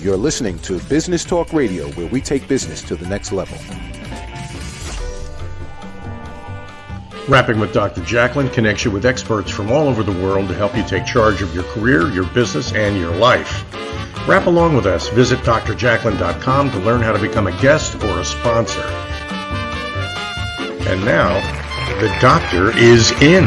You're listening to Business Talk Radio, where we take business to the next level. Rapping with Dr. Jacalyn connects you with experts from all over the world to help you take charge of your career, your business, and your life. Rap along with us. Visit drjacalyn.com to learn how to become a guest or a sponsor. And now, the doctor is in.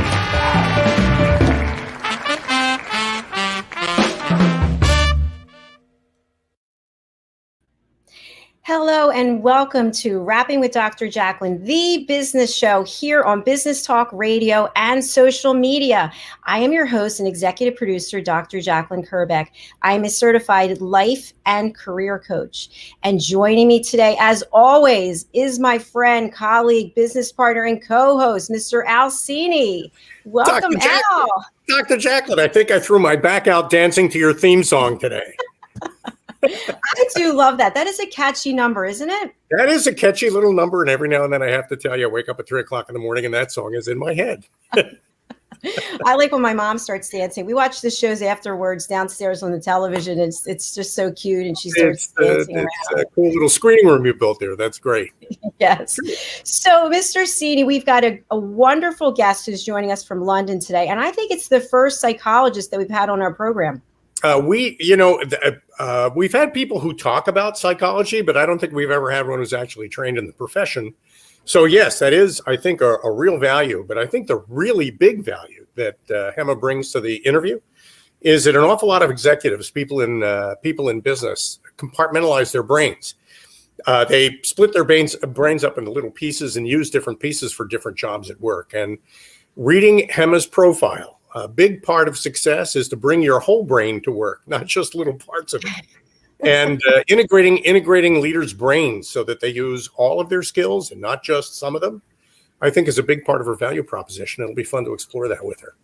Hello and welcome to Rapping with Dr. Jacalyn, the business show here on Business Talk Radio and social media. I am your host and executive producer, Dr. Jacalyn Kerbeck. I am a certified life and career coach. And joining me today, as always, is my friend, colleague, business partner, and co-host, Mr. Al Cini. Welcome, Al. Dr. Jacalyn, I think I threw my back out dancing to your theme song today. I do love that. That is a catchy number, isn't it? That is a catchy little number. And every now and then I have to tell you, I wake up at 3 o'clock in the morning and that song is in my head. I like when my mom starts dancing. We watch the shows afterwards downstairs on the television. It's just so cute. And she starts dancing around. It's a cool little screening room you built there. That's great. Yes. So, Mr. Cini, we've got a wonderful guest who's joining us from London today. And I think it's the first psychologist that we've had on our program. We've had people who talk about psychology, but I don't think we've ever had one who's actually trained in the profession. So yes, that is, I think, a real value. But I think the really big value that Hema brings to the interview is that an awful lot of executives, people in business, compartmentalize their brains. They split their brains up into little pieces and use different pieces for different jobs at work. And reading Hema's profile, a big part of success is to bring your whole brain to work, not just little parts of it. And integrating leaders' brains so that they use all of their skills and not just some of them, I think is a big part of her value proposition. It'll be fun to explore that with her.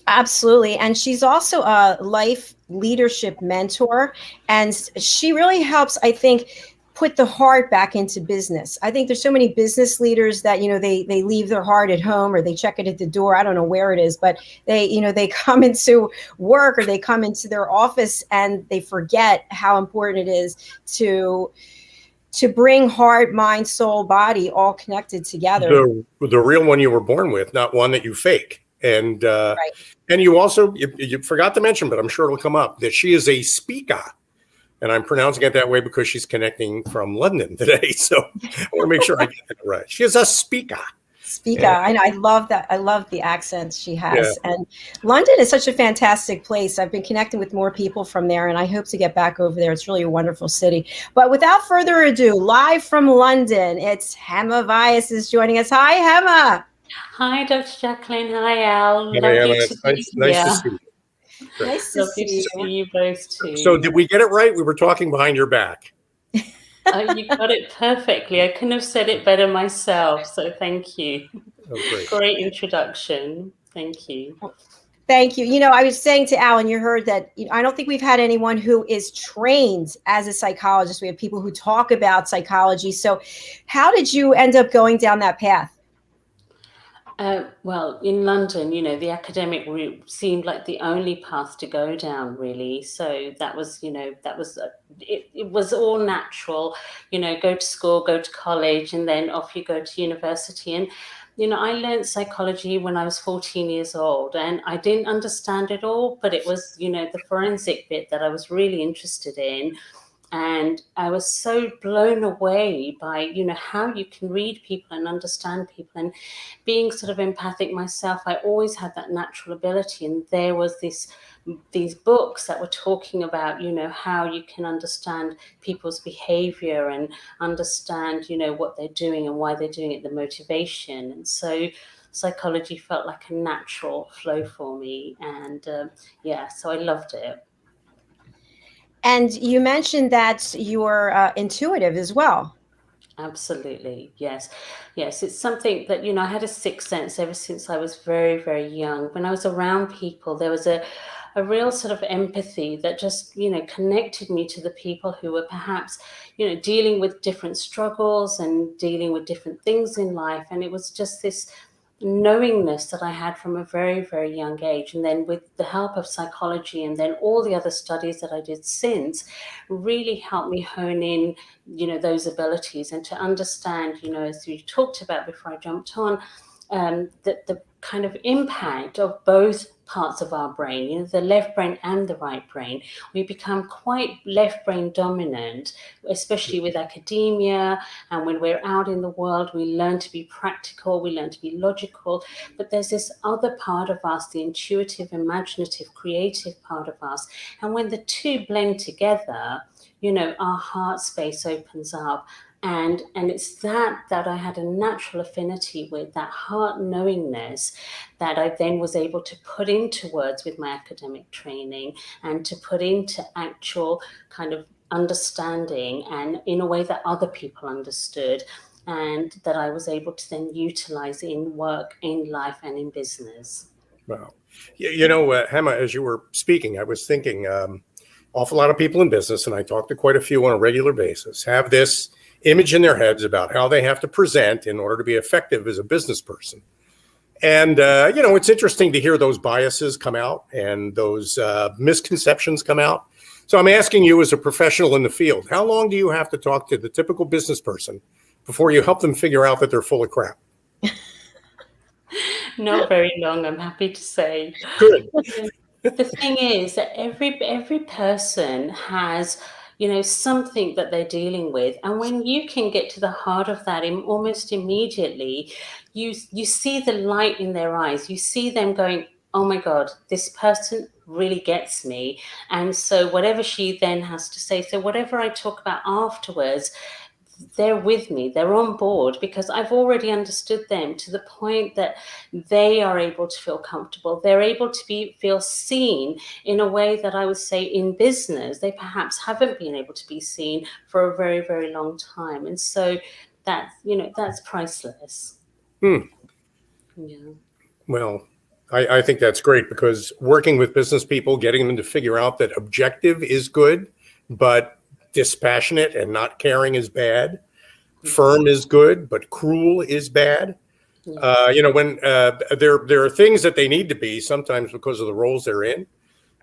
Absolutely. And she's also a life leadership mentor. And she really helps, I think, put the heart back into business. I think there's so many business leaders that, they leave their heart at home or they check it at the door. I don't know where it is, but they come into work or they come into their office and they forget how important it is to bring heart, mind, soul, body all connected together. The real one you were born with, not one that you fake. And right. And you also, you forgot to mention, but I'm sure it'll come up, that she is a speaker. And I'm pronouncing it that way because she's connecting from London today. So I want to make sure I get that right. She is a speaker. Yeah. I know. I love that. I love the accent she has. Yeah. And London is such a fantastic place. I've been connecting with more people from there, and I hope to get back over there. It's really a wonderful city. But without further ado, live from London, it's Hema Vyas is joining us. Hi, Hema. Hi, Dr. Jacalyn. Hi, Al. Hi, Hema. Nice to see you. Nice to see you both too. So did we get it right? We were talking behind your back. Oh, you got it perfectly. I couldn't have said it better myself. So thank you. Oh, great introduction. Thank you. Thank you. I was saying to Al, and you heard that I don't think we've had anyone who is trained as a psychologist. We have people who talk about psychology. So how did you end up going down that path? Well, in London, the academic route seemed like the only path to go down, really. So that was, it was all natural, go to school, go to college, and then off you go to university. And, I learned psychology when I was 14 years old, and I didn't understand it all, but it was, the forensic bit that I was really interested in. And I was so blown away by, how you can read people and understand people. And being sort of empathic myself, I always had that natural ability. And there was these books that were talking about, how you can understand people's behavior and understand, what they're doing and why they're doing it, the motivation. And so psychology felt like a natural flow for me. And so I loved it. And you mentioned that you're intuitive as well. Absolutely. Yes. It's something that, I had a sixth sense ever since I was very, very young. When I was around people, there was a real sort of empathy that just, connected me to the people who were perhaps, dealing with different struggles and dealing with different things in life. And it was just this knowingness that I had from a very, very young age. And then with the help of psychology and then all the other studies that I did since really helped me hone in, those abilities and to understand, as we talked about before I jumped on, that the kind of impact of both parts of our brain, the left brain and the right brain. We become quite left brain dominant, especially with academia. And when we're out in the world, we learn to be practical, we learn to be logical. But there's this other part of us, the intuitive, imaginative, creative part of us. And when the two blend together, our heart space opens up. And it's that I had a natural affinity with, that heart knowingness that I then was able to put into words with my academic training and to put into actual kind of understanding and in a way that other people understood, and that I was able to then utilize in work, in life, and in business. Wow. Hema, as you were speaking, I was thinking awful lot of people in business, and I talk to quite a few on a regular basis, have this image in their heads about how they have to present in order to be effective as a business person. And, it's interesting to hear those biases come out and those misconceptions come out. So I'm asking you as a professional in the field, how long do you have to talk to the typical business person before you help them figure out that they're full of crap? Not very long, I'm happy to say. Good. The thing is that every person has, something that they're dealing with. And when you can get to the heart of that almost immediately, you see the light in their eyes. You see them going, oh my God, this person really gets me. And so whatever she then has to say, so whatever I talk about afterwards, they're with me, they're on board, because I've already understood them to the point that they are able to feel comfortable. They're able to feel seen in a way that I would say in business, they perhaps haven't been able to be seen for a very, very long time. And so that's priceless. Yeah. Well, I think that's great, because working with business people, getting them to figure out that objective is good, but dispassionate and not caring is bad. Firm is good, but cruel is bad. When there are things that they need to be sometimes because of the roles they're in.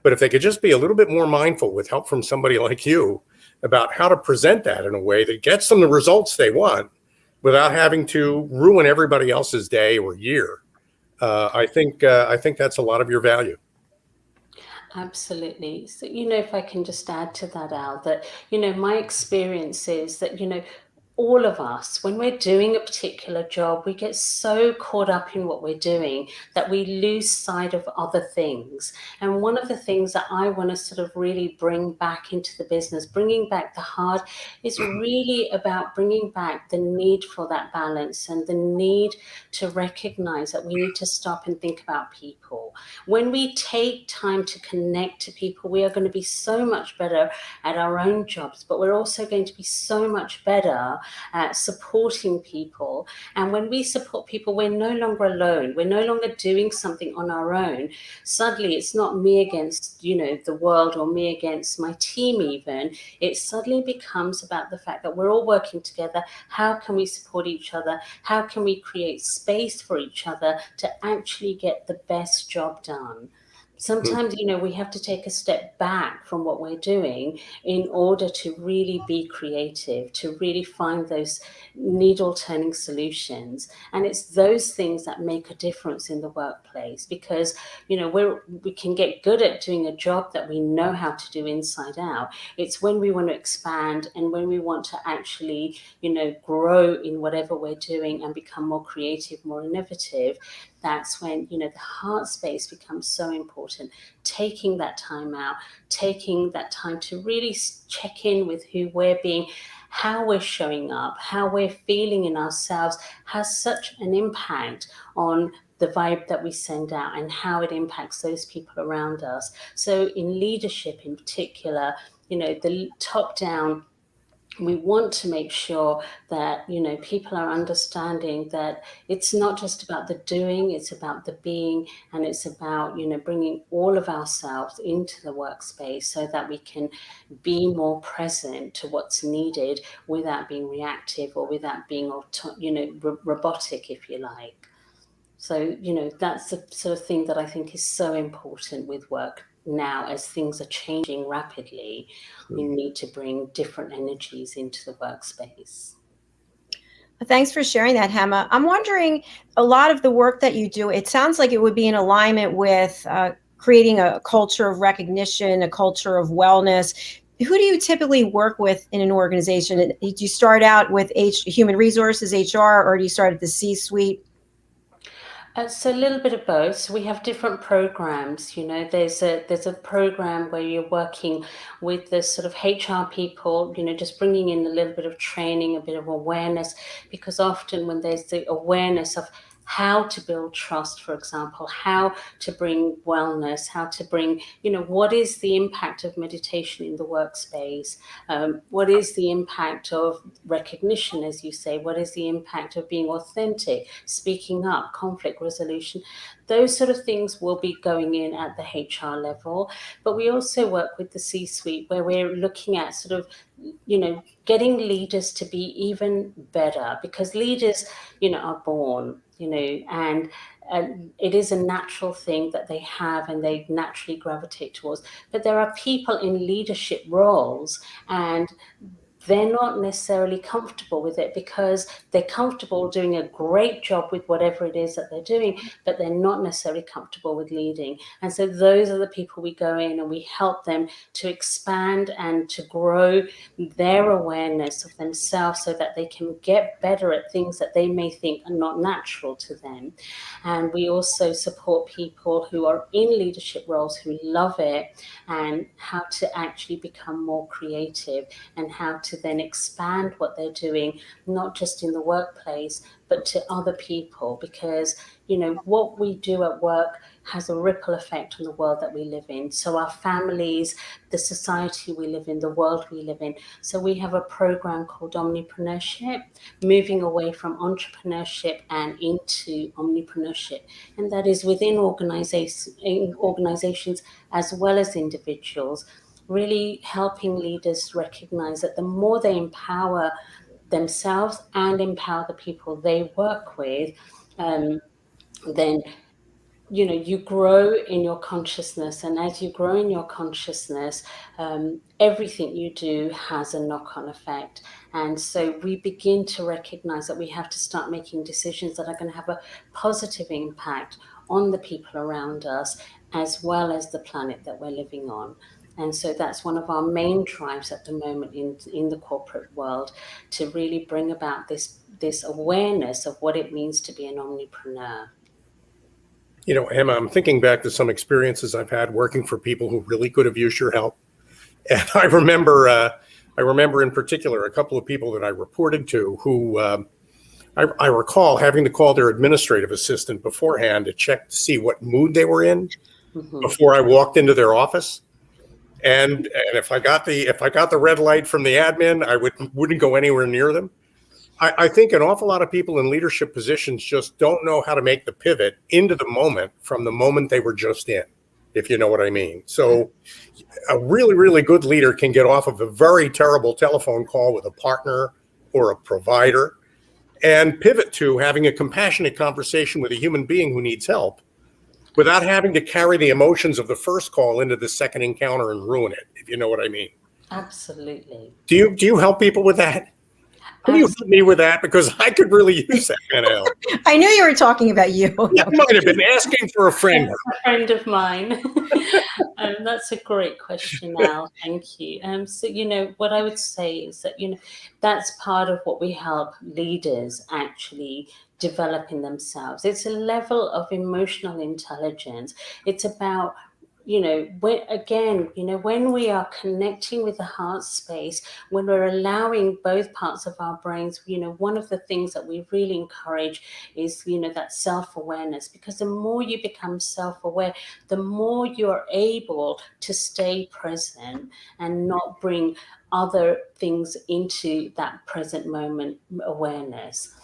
But if they could just be a little bit more mindful with help from somebody like you about how to present that in a way that gets them the results they want without having to ruin everybody else's day or year, I think that's a lot of your value. Absolutely. So, if I can just add to that, Al, that, my experience is that, all of us, when we're doing a particular job, we get so caught up in what we're doing that we lose sight of other things. And one of the things that I want to sort of really bring back into the business, bringing back the heart, is really about bringing back the need for that balance and the need to recognize that we need to stop and think about people. When we take time to connect to people, we are going to be so much better at our own jobs, but we're also going to be so much better at supporting people. And when we support people, we're no longer alone. We're no longer doing something on our own. Suddenly, it's not me against, the world, or me against my team even. It suddenly becomes about the fact that we're all working together. How can we support each other? How can we create space for each other to actually get the best job done? Sometimes, we have to take a step back from what we're doing in order to really be creative, to really find those needle turning solutions. And it's those things that make a difference in the workplace, because, we can get good at doing a job that we know how to do inside out. It's when we want to expand and when we want to actually, grow in whatever we're doing and become more creative, more innovative. That's when, the heart space becomes so important. Taking that time out, taking that time to really check in with who we're being, how we're showing up, how we're feeling in ourselves, has such an impact on the vibe that we send out and how it impacts those people around us. So in leadership in particular, the top down, we want to make sure that, people are understanding that it's not just about the doing, it's about the being, and it's about, bringing all of ourselves into the workspace so that we can be more present to what's needed without being reactive or without being, robotic, if you like. So, that's the sort of thing that I think is so important with work now. As things are changing rapidly, we need to bring different energies into the workspace. Thanks for sharing that, Hema. I'm wondering, a lot of the work that you do, it sounds like it would be in alignment with creating a culture of recognition, a culture of wellness. Who do you typically work with in an organization? Do you start out with human resources, HR, or do you start at the C-suite? So a little bit of both. So we have different programs. There's a program where you're working with the sort of HR people, just bringing in a little bit of training, a bit of awareness, because often when there's the awareness of how to build trust, for example, how to bring wellness, how to bring, what is the impact of meditation in the workspace? What is the impact of recognition, as you say? What is the impact of being authentic, speaking up, conflict resolution? Those sort of things will be going in at the HR level. But we also work with the C-suite, where we're looking at sort of, getting leaders to be even better, because leaders, are born, and it is a natural thing that they have and they naturally gravitate towards. But there are people in leadership roles, and they're not necessarily comfortable with it, because they're comfortable doing a great job with whatever it is that they're doing, but they're not necessarily comfortable with leading. And so those are the people we go in and we help them to expand and to grow their awareness of themselves, so that they can get better at things that they may think are not natural to them. And we also support people who are in leadership roles who love it, and how to actually become more creative, and how to then expand what they're doing, not just in the workplace, but to other people. Because, what we do at work has a ripple effect on the world that we live in. So our families, the society we live in, the world we live in. So we have a program called Omnipreneurship, moving away from entrepreneurship and into omnipreneurship. And that is within organizations as well as individuals, really helping leaders recognize that the more they empower themselves and empower the people they work with, then you grow in your consciousness. And as you grow in your consciousness, everything you do has a knock-on effect. And so we begin to recognize that we have to start making decisions that are going to have a positive impact on the people around us, as well as the planet that we're living on. And so that's one of our main drives at the moment in the corporate world, to really bring about this awareness of what it means to be an omnipreneur. Emma, I'm thinking back to some experiences I've had working for people who really could have used your help. And I remember in particular a couple of people that I reported to who I recall having to call their administrative assistant beforehand to check to see what mood they were in before I walked into their office. And if I got the red light from the admin, I wouldn't go anywhere near them. I think an awful lot of people in leadership positions just don't know how to make the pivot into the moment from the moment they were just in, if you know what I mean. So a really, really good leader can get off of a very terrible telephone call with a partner or a provider and pivot to having a compassionate conversation with a human being who needs help, without having to carry the emotions of the first call into the second encounter and ruin it, if you know what I mean. Absolutely. Do you help people with that? Can you help me with that? Because I could really use that kind of help. I knew you were talking about you. Yeah, I might have been asking for a friend. A friend of mine. That's a great question, Al. Thank you. So, what I would say is that, that's part of what we help leaders actually develop in themselves. It's a level of emotional intelligence. It's about, when we are connecting with the heart space, when we're allowing both parts of our brains, one of the things that we really encourage is, that self-awareness, because the more you become self-aware, the more you're able to stay present and not bring other things into that present moment awareness.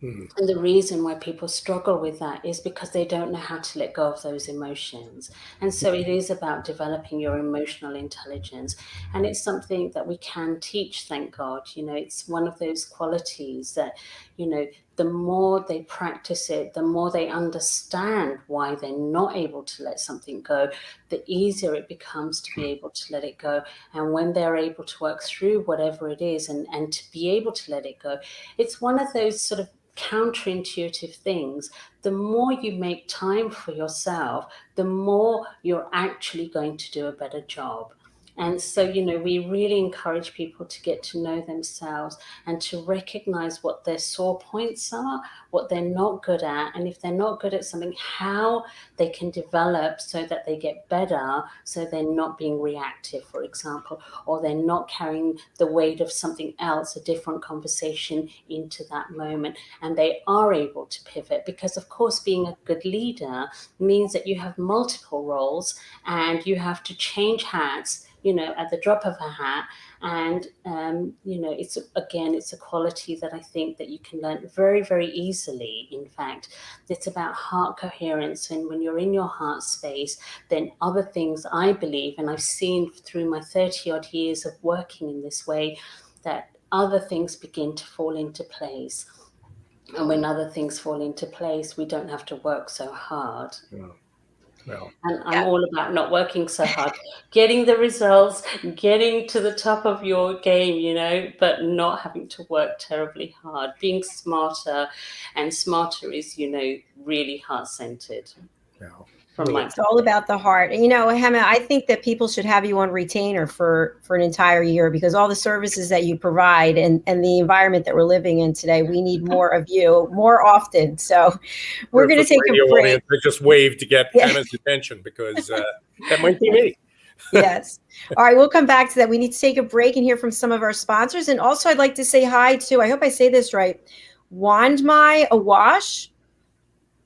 And the reason why people struggle with that is because they don't know how to let go of those emotions. And so it is about developing your emotional intelligence. And it's something that we can teach, thank God. It's one of those qualities that, the more they practice it, the more they understand why they're not able to let something go, the easier it becomes to be able to let it go. And when they're able to work through whatever it is and to be able to let it go, it's one of those sort of counterintuitive things. The more you make time for yourself, the more you're actually going to do a better job. And so, we really encourage people to get to know themselves and to recognize what their sore points are, what they're not good at. And if they're not good at something, how they can develop so that they get better, so they're not being reactive, for example, or they're not carrying the weight of something else, a different conversation into that moment. And they are able to pivot because, of course, being a good leader means that you have multiple roles and you have to change hats at the drop of a hat. And, it's a quality that I think that you can learn very, very easily. In fact, it's about heart coherence. And when you're in your heart space, then other things, I believe, and I've seen through my 30 odd years of working in this way, that other things begin to fall into place. And when other things fall into place, we don't have to work so hard. Yeah. No. And I'm all about not working so hard, getting the results, getting to the top of your game, but not having to work terribly hard, being smarter. And smarter is, really heart-centered. No. It's all about the heart. And, Hema, I think that people should have you on retainer for an entire year, because all the services that you provide and the environment that we're living in today, we need more of you more often. So we're going to take a break. I just waved to get Hema's attention because that might be me. Yes. All right. We'll come back to that. We need to take a break and hear from some of our sponsors. And also I'd like to say hi to, I hope I say this right, Wandmai Awash.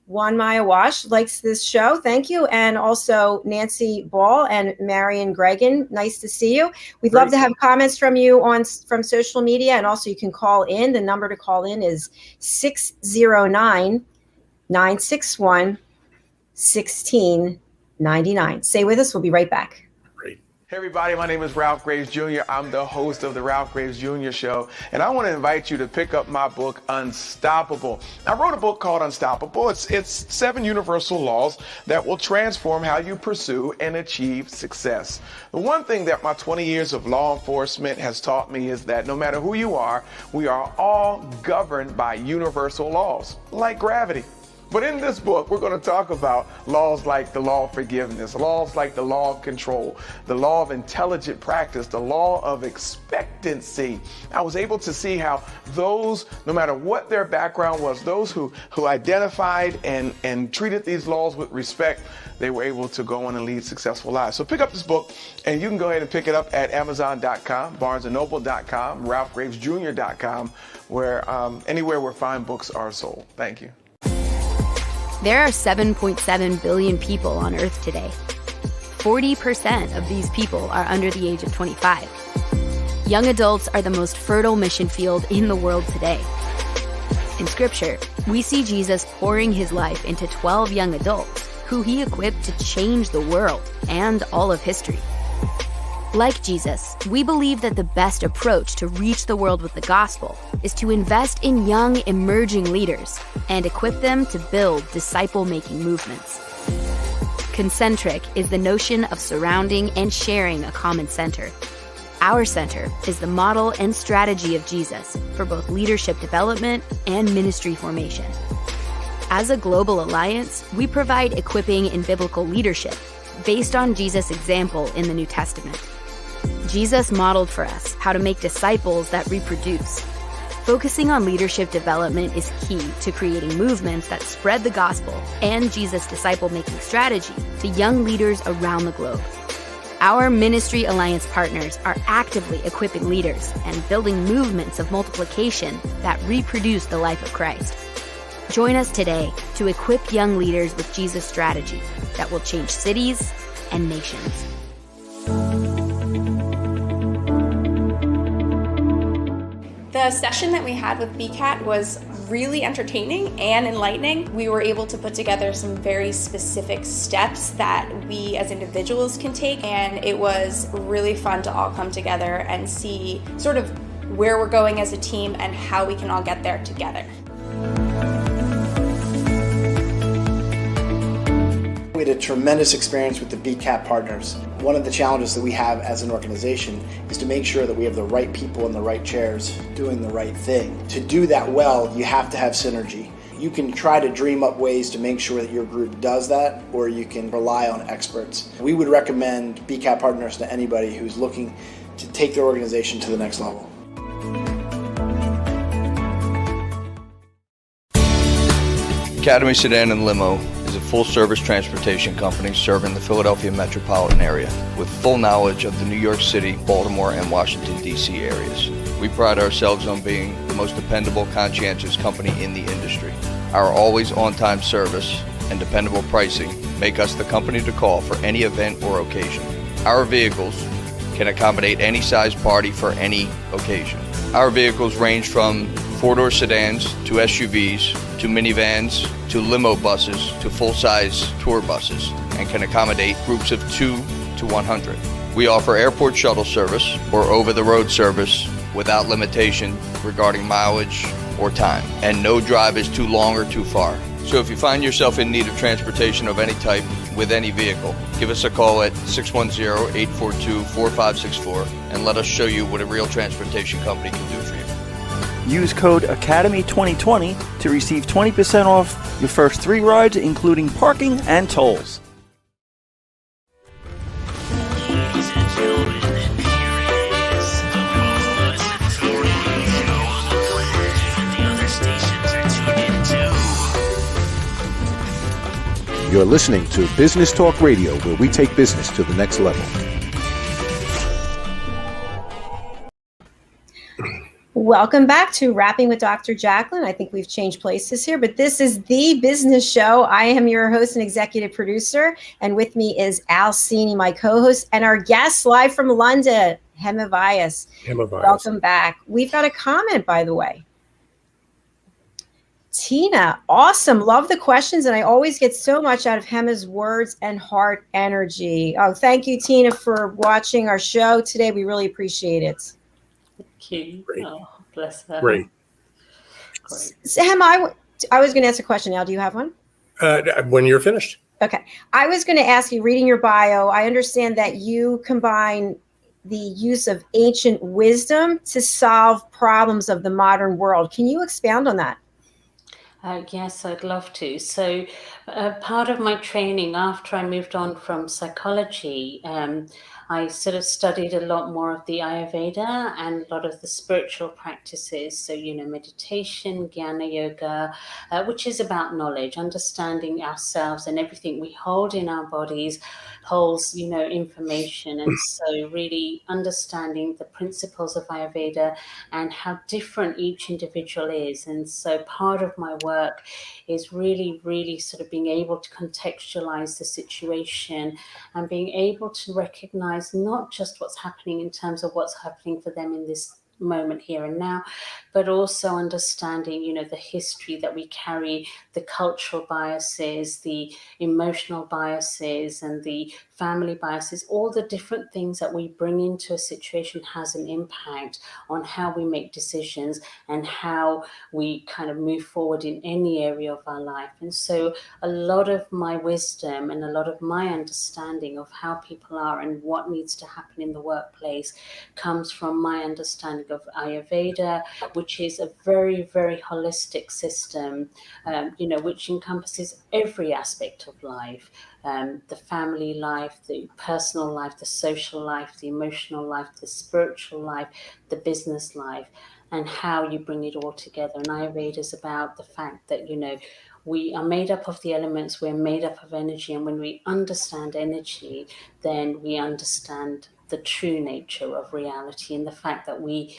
Wandmai Awash likes this show. Thank you. And also Nancy Ball and Marion Gregan. Nice to see you. We'd love to have comments from you from social media. And also you can call in. The number to call in is 609-961-1699. Stay with us. We'll be right back. Hey everybody, my name is Ralph Graves Jr. I'm the host of the Ralph Graves Jr. Show, and I want to invite you to pick up my book, Unstoppable. I wrote a book called Unstoppable. It's 7 universal laws that will transform how you pursue and achieve success. The one thing that my 20 years of law enforcement has taught me is that no matter who you are, we are all governed by universal laws, like gravity. But in this book, we're going to talk about laws like the law of forgiveness, laws like the law of control, the law of intelligent practice, the law of expectancy. I was able to see how those, no matter what their background was, those who identified and treated these laws with respect, they were able to go on and lead successful lives. So pick up this book, and you can go ahead and pick it up at Amazon.com, BarnesandNoble.com, RalphGravesJr.com, where anywhere where fine books are sold. Thank you. There are 7.7 billion people on Earth today. 40% of these people are under the age of 25. Young adults are the most fertile mission field in the world today. In Scripture, we see Jesus pouring his life into 12 young adults who he equipped to change the world and all of history. Like Jesus, we believe that the best approach to reach the world with the gospel is to invest in young, emerging leaders and equip them to build disciple-making movements. Concentric is the notion of surrounding and sharing a common center. Our center is the model and strategy of Jesus for both leadership development and ministry formation. As a global alliance, we provide equipping in biblical leadership based on Jesus' example in the New Testament. Jesus modeled for us how to make disciples that reproduce. Focusing on leadership development is key to creating movements that spread the gospel and Jesus' disciple-making strategy to young leaders around the globe. Our Ministry Alliance partners are actively equipping leaders and building movements of multiplication that reproduce the life of Christ. Join us today to equip young leaders with Jesus' strategy that will change cities and nations. The session that we had with BCAT was really entertaining and enlightening. We were able to put together some very specific steps that we as individuals can take, and it was really fun to all come together and see sort of where we're going as a team and how we can all get there together. We had a tremendous experience with the BCAT partners. One of the challenges that we have as an organization is to make sure that we have the right people in the right chairs doing the right thing. To do that well, you have to have synergy. You can try to dream up ways to make sure that your group does that, or you can rely on experts. We would recommend BCAT partners to anybody who's looking to take their organization to the next level. Academy Sedan and Limo is a full-service transportation company serving the Philadelphia metropolitan area with full knowledge of the New York City, Baltimore, and Washington, D.C. areas. We pride ourselves on being the most dependable, conscientious company in the industry. Our always on-time service and dependable pricing make us the company to call for any event or occasion. Our vehicles can accommodate any size party for any occasion. Our vehicles range from four-door sedans to SUVs to minivans to limo buses to full-size tour buses and can accommodate groups of 2 to 100. We offer airport shuttle service or over-the-road service without limitation regarding mileage or time, and no drive is too long or too far. So if you find yourself in need of transportation of any type with any vehicle, give us a call at 610-842-4564 and let us show you what a real transportation company can do for you. Use code ACADEMY2020 to receive 20% off your first 3 rides, including parking and tolls. You're listening to Business Talk Radio, where we take business to the next level. Welcome back to Rapping with Dr. Jacalyn. I think we've changed places here, but this is the business show. I am your host and executive producer, and with me is Al Cini, my co-host, and our guest live from London, Hema Vyas. Hema Vyas. Welcome back. We've got a comment, by the way. Tina, awesome. Love the questions, and I always get so much out of Hema's words and heart energy. Oh, thank you, Tina, for watching our show today. We really appreciate it. Thank you. Oh, bless her. Great. So, Hema, I was going to ask a question now. Do you have one? When you're finished. Okay. I was going to ask you, reading your bio, I understand that you combine the use of ancient wisdom to solve problems of the modern world. Can you expound on that? Yes, I'd love to. So part of my training after I moved on from psychology, I sort of studied a lot more of the Ayurveda and a lot of the spiritual practices. So, meditation, Jnana Yoga, which is about knowledge, understanding ourselves, and everything we hold in our bodies holds, information. And so really understanding the principles of Ayurveda and how different each individual is. And so part of my work is really, really sort of being able to contextualize the situation and being able to recognize not just what's happening in terms of what's happening for them in this moment here and now, but also understanding, the history that we carry, the cultural biases, the emotional biases, and the family biases. All the different things that we bring into a situation has an impact on how we make decisions and how we kind of move forward in any area of our life. And so a lot of my wisdom and a lot of my understanding of how people are and what needs to happen in the workplace comes from my understanding of Ayurveda, which is a very, very holistic system, which encompasses every aspect of life. The family life, the personal life, the social life, the emotional life, the spiritual life, the business life, and how you bring it all together. And Ayurveda is about the fact that, we are made up of the elements, we're made up of energy. And when we understand energy, then we understand the true nature of reality and the fact that we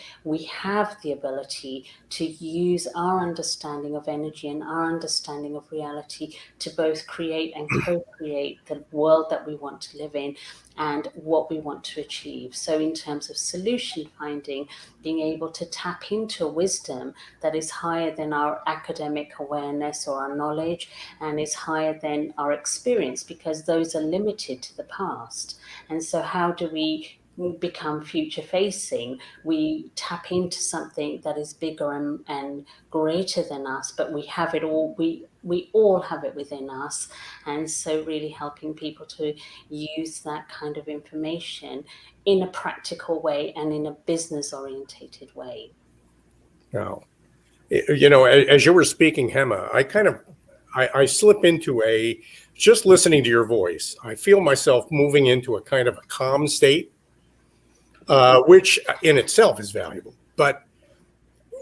have the ability to use our understanding of energy and our understanding of reality to both create and co-create the world that we want to live in and what we want to achieve. So in terms of solution finding, being able to tap into a wisdom that is higher than our academic awareness or our knowledge and is higher than our experience, because those are limited to the past. And so how do we become future facing. We tap into something that is bigger and greater than us, but we have it all. We all have it within us. And so really helping people to use that kind of information in a practical way and in a business orientated way. Now, you know, as you were speaking, Hema, I slip into just listening to your voice, I feel myself moving into a kind of a calm state, which in itself is valuable. But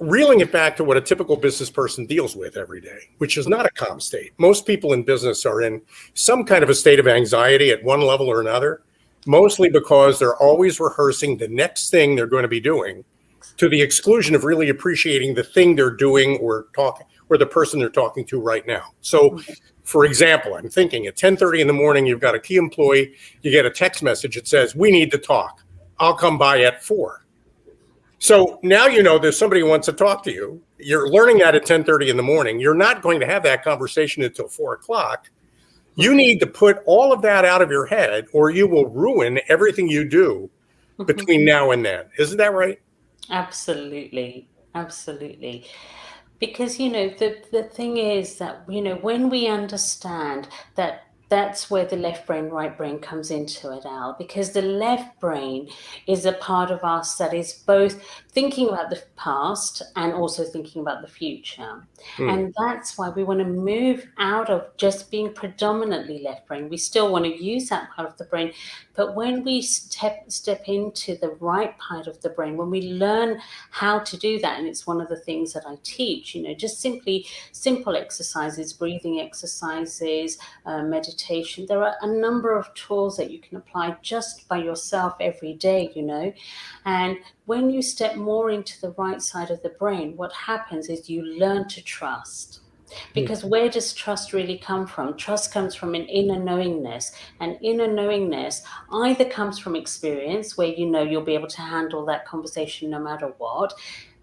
reeling it back to what a typical business person deals with every day, which is not a calm state. Most people in business are in some kind of a state of anxiety at one level or another, mostly because they're always rehearsing the next thing they're going to be doing, to the exclusion of really appreciating the thing they're doing or the person they're talking to right now. So, for example, I'm thinking at 10:30 in the morning, you've got a key employee, you get a text message that says, "We need to talk. I'll come by at 4." So now you know there's somebody who wants to talk to you. You're learning that at 10:30 in the morning. You're not going to have that conversation until 4 o'clock. You need to put all of that out of your head, or you will ruin everything you do between now and then. Isn't that right? Absolutely. Absolutely. Because, you know, the thing is that, you know, when we understand that that's where the left brain, right brain comes into it, Al, because the left brain is a part of us that is both thinking about the past and also thinking about the future. And that's why we want to move out of just being predominantly left brain. We still want to use that part of the brain. But when we step into the right part of the brain, when we learn how to do that, and it's one of the things that I teach, you know, just simple exercises, breathing exercises, meditation. There are a number of tools that you can apply just by yourself every day, you know. And when you step more into the right side of the brain, what happens is you learn to trust. Because where does trust really come from? Trust comes from an inner knowingness. And inner knowingness either comes from experience, where you know you'll be able to handle that conversation no matter what.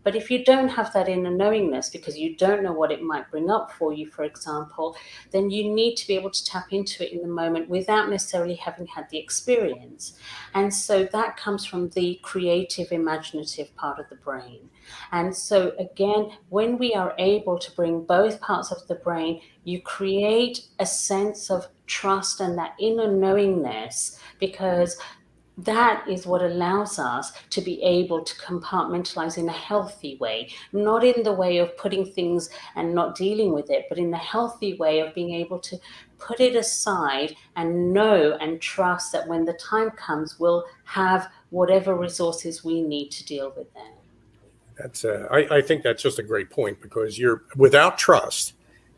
But if you don't have that inner knowingness, because you don't know what it might bring up for you, for example, then you need to be able to tap into it in the moment without necessarily having had the experience. And so that comes from the creative, imaginative part of the brain. And so again, when we are able to bring both parts of the brain, you create a sense of trust and that inner knowingness, because that is what allows us to be able to compartmentalize in a healthy way, not in the way of putting things and not dealing with it, but in the healthy way of being able to put it aside and know and trust that when the time comes, we'll have whatever resources we need to deal with them. That's I think that's just a great point, because you're without trust,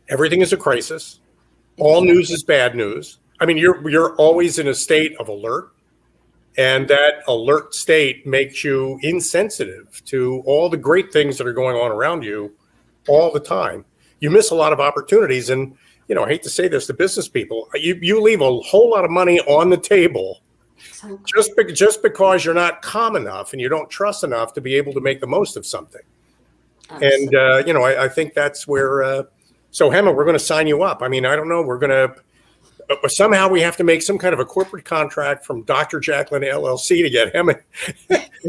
everything is a crisis. All news is bad news. I mean, you're always in a state of alert. And that alert state makes you insensitive to all the great things that are going on around you all the time. You miss a lot of opportunities. And, you know, I hate to say this to business people, you leave a whole lot of money on the table just because you're not calm enough and you don't trust enough to be able to make the most of something. Absolutely. And, you know, I think that's where, so Hema, we're going to sign you up. I mean, I don't know, we're going to, somehow we have to make some kind of a corporate contract from Dr. Jacalyn LLC to get him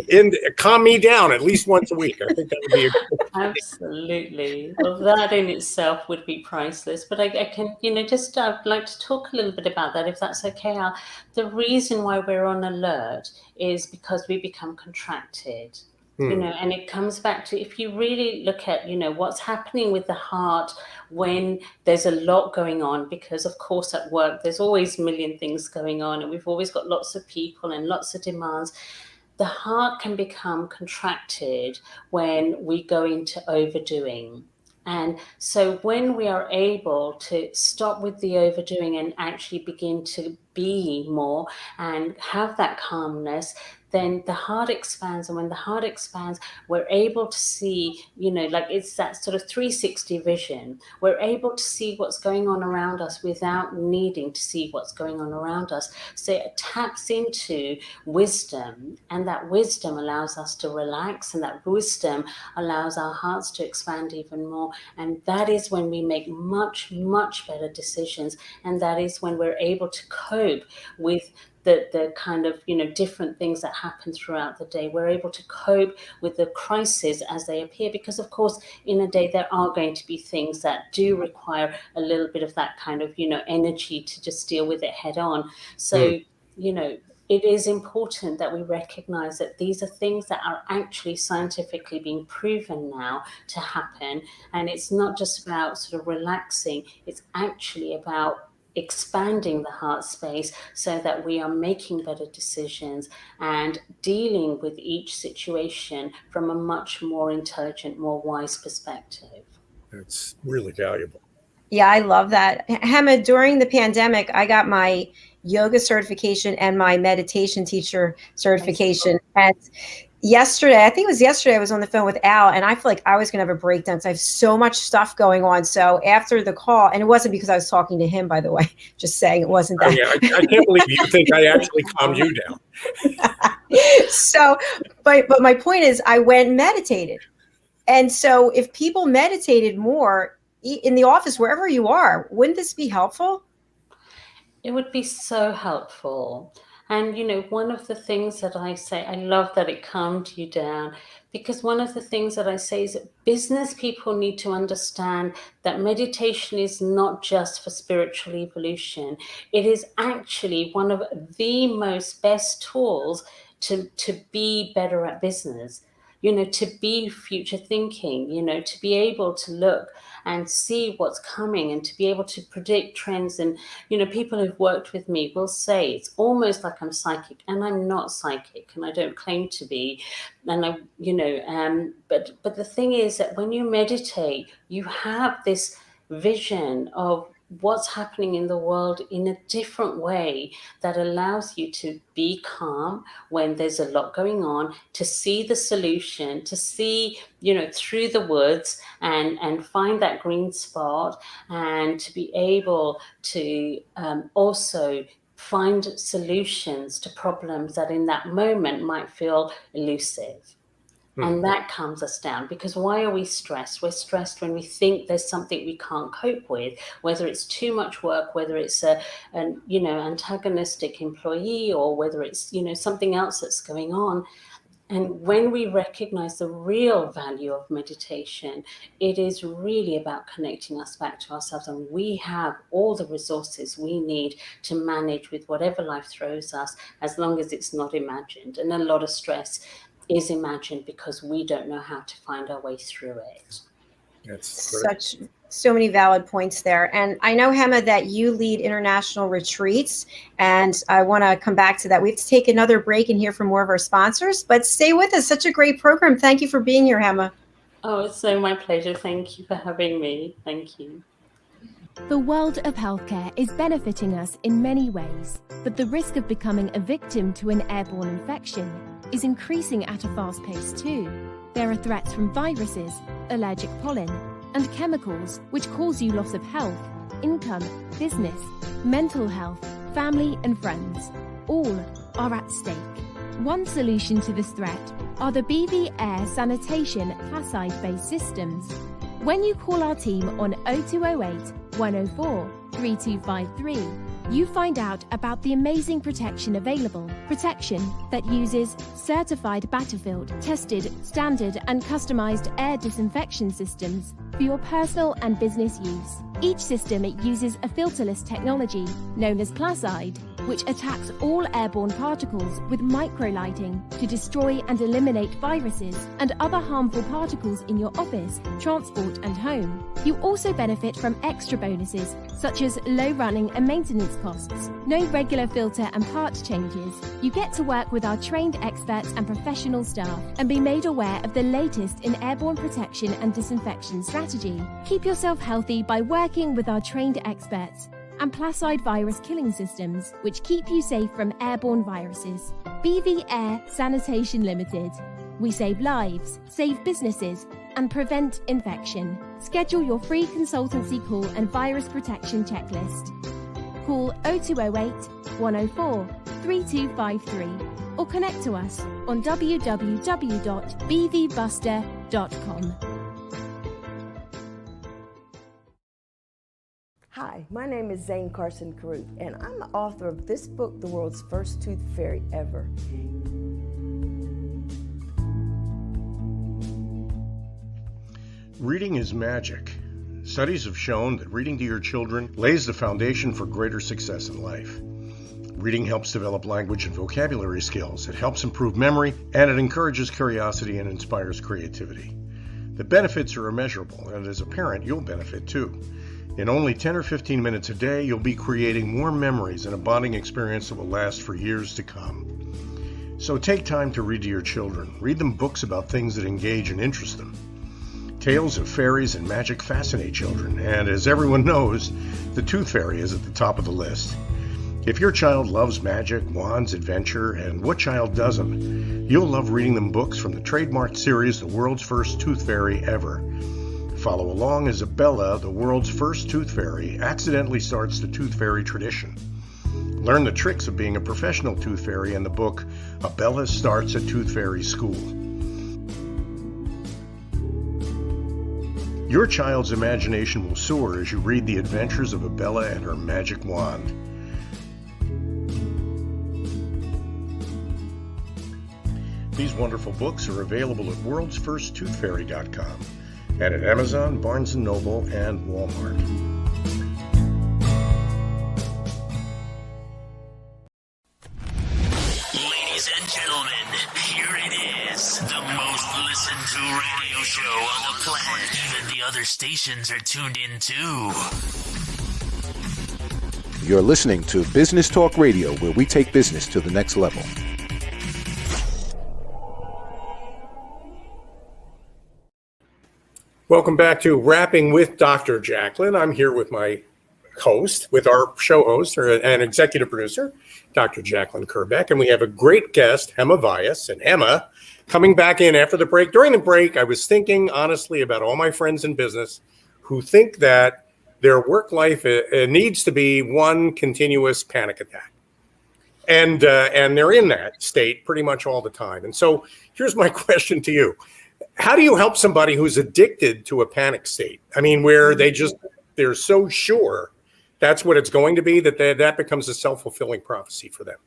in, calm me down at least once a week. I think that would be Absolutely. Well, that in itself would be priceless. But I can, you know, just I'd like to talk a little bit about that, if that's okay, Al. The reason why we're on alert is because we become contracted. You know, and it comes back to, if you really look at, you know, what's happening with the heart when there's a lot going on, because of course at work, there's always a million things going on and we've always got lots of people and lots of demands. The heart can become contracted when we go into overdoing. And so when we are able to stop with the overdoing and actually begin to be more and have that calmness, then the heart expands. And when the heart expands, we're able to see, you know, like it's that sort of 360 vision. We're able to see what's going on around us without needing to see what's going on around us. So it taps into wisdom, and that wisdom allows us to relax, and that wisdom allows our hearts to expand even more. And that is when we make much, much better decisions. And that is when we're able to cope with the kind of, different things that happen throughout the day. We're able to cope with the crises as they appear, because of course in a day there are going to be things that do require a little bit of that kind of, energy to just deal with it head on. So, it is important that we recognize that these are things that are actually scientifically being proven now to happen. And it's not just about sort of relaxing, it's actually about expanding the heart space so that we are making better decisions and dealing with each situation from a much more intelligent, more wise perspective. It's really valuable. Yeah, I love that. Hema, during the pandemic, I got my yoga certification and my meditation teacher certification. And yesterday, I think it was yesterday, I was on the phone with Al, and I feel like I was going to have a breakdown. So I have so much stuff going on. So after the call, and it wasn't because I was talking to him, by the way, just saying it wasn't that. Oh, yeah, I can't believe you think I actually calmed you down. So, but my point is, I went and meditated. And so if people meditated more in the office, wherever you are, wouldn't this be helpful? It would be so helpful. And, one of the things that I say, I love that it calmed you down, because one of the things that I say is that business people need to understand that meditation is not just for spiritual evolution. It is actually one of the most best tools to be better at business. To be future thinking, to be able to look and see what's coming and to be able to predict trends. And, people who've worked with me will say it's almost like I'm psychic, and I'm not psychic, and I don't claim to be. And but the thing is that when you meditate, you have this vision of what's happening in the world in a different way that allows you to be calm when there's a lot going on, to see the solution, to see, through the woods and find that green spot, and to be able to also find solutions to problems that in that moment might feel elusive. And that calms us down, because why are we stressed? We're stressed when we think there's something we can't cope with, whether it's too much work, whether it's an antagonistic employee, or whether it's, something else that's going on. And when we recognize the real value of meditation, it is really about connecting us back to ourselves. And we have all the resources we need to manage with whatever life throws us, as long as it's not imagined. And a lot of stress is imagined because we don't know how to find our way through it. So many valid points there. And I know, Hema, that you lead international retreats, and I want to come back to that. We have to take another break and hear from more of our sponsors, but stay with us. Such a great program. Thank you for being here, Hema. Oh, it's so my pleasure. Thank you for having me. Thank you. The world of healthcare is benefiting us in many ways, but the risk of becoming a victim to an airborne infection is increasing at a fast pace too. There are threats from viruses, allergic pollen, and chemicals which cause you loss of health, income, business, mental health, family and friends. All are at stake. One solution to this threat are the BV Air Sanitation Placide-based systems. When you call our team on 0208 104 3253, you find out about the amazing protection available. Protection that uses certified Battlefield, tested, standard and customized air disinfection systems for your personal and business use. Each system uses a filterless technology known as Placide, which attacks all airborne particles with microlighting to destroy and eliminate viruses and other harmful particles in your office, transport and home. You also benefit from extra bonuses such as low running and maintenance costs, no regular filter and part changes. You get to work with our trained experts and professional staff and be made aware of the latest in airborne protection and disinfection strategy. Keep yourself healthy by working with our trained experts and Placide virus killing systems, which keep you safe from airborne viruses. BV Air Sanitation Limited. We save lives, save businesses, and prevent infection. Schedule your free consultancy call and virus protection checklist. Call 0208 104 3253 or connect to us on www.bvbuster.com. Hi, Hi, my name is Zane Carson Carruth, and I'm the author of this book, The World's First Tooth Fairy Ever. Reading is magic. Studies have shown that reading to your children lays the foundation for greater success in life. Reading helps develop language and vocabulary skills. It helps improve memory, and it encourages curiosity and inspires creativity. The benefits are immeasurable, and as a parent, you'll benefit too. In only 10 or 15 minutes a day, you'll be creating more memories and a bonding experience that will last for years to come. So take time to read to your children. Read them books about things that engage and interest them. Tales of fairies and magic fascinate children, and as everyone knows, the Tooth Fairy is at the top of the list. If your child loves magic, wands, adventure, and what child doesn't, you'll love reading them books from the trademarked series, The World's First Tooth Fairy Ever. Follow along as Bella, the world's first tooth fairy, accidentally starts the tooth fairy tradition. Learn the tricks of being a professional tooth fairy in the book, Bella Starts a Tooth Fairy School. Your child's imagination will soar as you read the adventures of Bella and her magic wand. These wonderful books are available at worldsfirsttoothfairy.com and at Amazon, Barnes & Noble, and Walmart. Ladies and gentlemen, here it is, the most listened to radio show on the planet. Even the other stations are tuned in too. You're listening to Business Talk Radio, where we take business to the next level. Welcome back to Rapping with Dr. Jacalyn. I'm here with my host, with our show host and executive producer, Dr. Jacalyn Kerbeck, and we have a great guest, Hema Vyas. And Hema, coming back in after the break. During the break, I was thinking honestly about all my friends in business who think that their work life needs to be one continuous panic attack. And they're in that state pretty much all the time. And so here's my question to you. How do you help somebody who's addicted to a panic state? I mean, where they're so sure that's what it's going to be that becomes a self-fulfilling prophecy for them.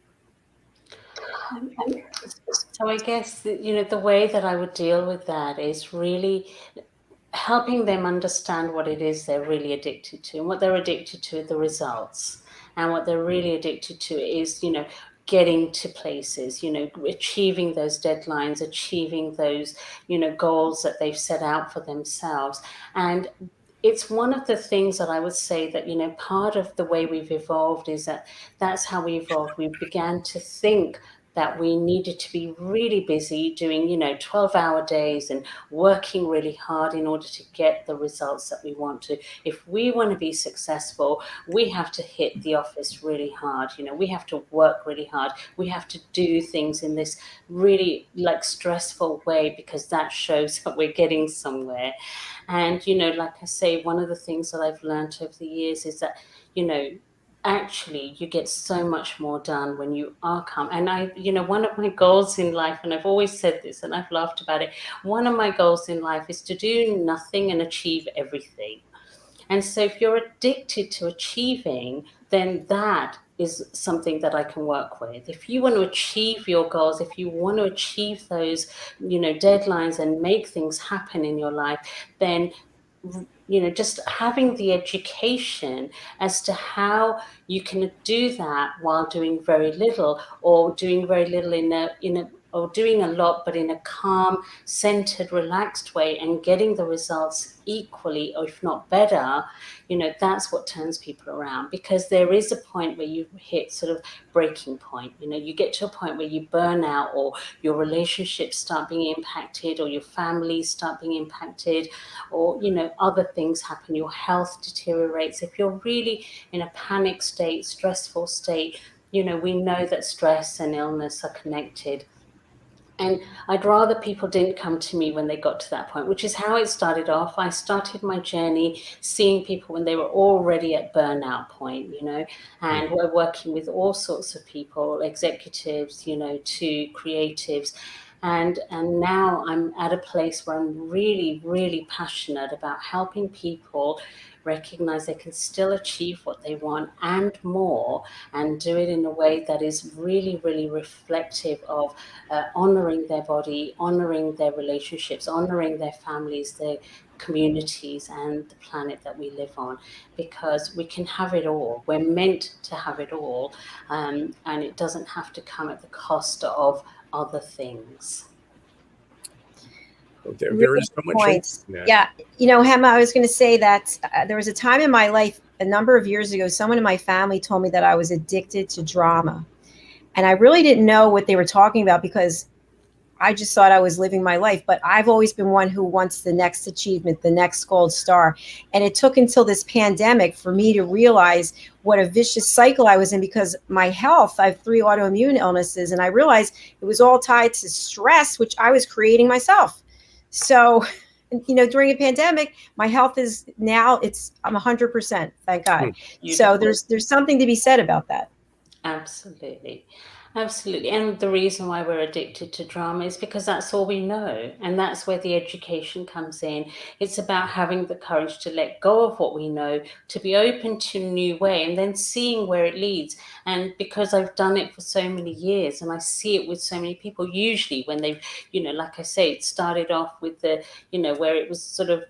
So I guess, the way that I would deal with that is really helping them understand what it is they're really addicted to. And what they're addicted to are the results. And what they're really addicted to is, getting to places, achieving those deadlines, achieving those, goals that they've set out for themselves. And it's one of the things that I would say that, part of the way we've evolved is that's how we evolved. We began to think that we needed to be really busy doing, 12-hour days and working really hard in order to get the results that we want to. If we want to be successful, we have to hit the office really hard. We have to work really hard. We have to do things in this really stressful way because that shows that we're getting somewhere. And, like I say, one of the things that I've learned over the years is that, actually, you get so much more done when you are calm. And one of my goals in life, and I've always said this and I've laughed about it, one of my goals in life is to do nothing and achieve everything. And so if you're addicted to achieving, then that is something that I can work with. If you want to achieve your goals, if you want to achieve those, deadlines and make things happen in your life, then just having the education as to how you can do that while doing very little, or doing very little or doing a lot, but in a calm, centered, relaxed way, and getting the results equally, or if not better, that's what turns people around. Because there is a point where you hit sort of breaking point. You get to a point where you burn out, or your relationships start being impacted, or your families start being impacted, or, other things happen. Your health deteriorates. If you're really in a panic state, stressful state, we know that stress and illness are connected. And I'd rather people didn't come to me when they got to that point, which is how it started off. I started my journey seeing people when they were already at burnout point, and we're working with all sorts of people, executives, to creatives. And now I'm at a place where I'm really, really passionate about helping people recognize they can still achieve what they want and more, and do it in a way that is really, really reflective of honoring their body, honoring their relationships, honoring their families, their communities, and the planet that we live on, because we can have it all. We're meant to have it all, and it doesn't have to come at the cost of other things. There is so much points. in that. Yeah. Hema, I was going to say that there was a time in my life a number of years ago, someone in my family told me that I was addicted to drama. And I really didn't know what they were talking about because I just thought I was living my life. But I've always been one who wants the next achievement, the next gold star. And it took until this pandemic for me to realize what a vicious cycle I was in, because my health, I have 3 autoimmune illnesses, and I realized it was all tied to stress, which I was creating myself. So, during a pandemic, my health is now I'm 100%, thank God. So there's something to be said about that. Absolutely. Absolutely. And the reason why we're addicted to drama is because that's all we know. And that's where the education comes in. It's about having the courage to let go of what we know, to be open to a new way, and then seeing where it leads. And because I've done it for so many years, and I see it with so many people, usually when they've, like I say, it started off with the, where it was sort of,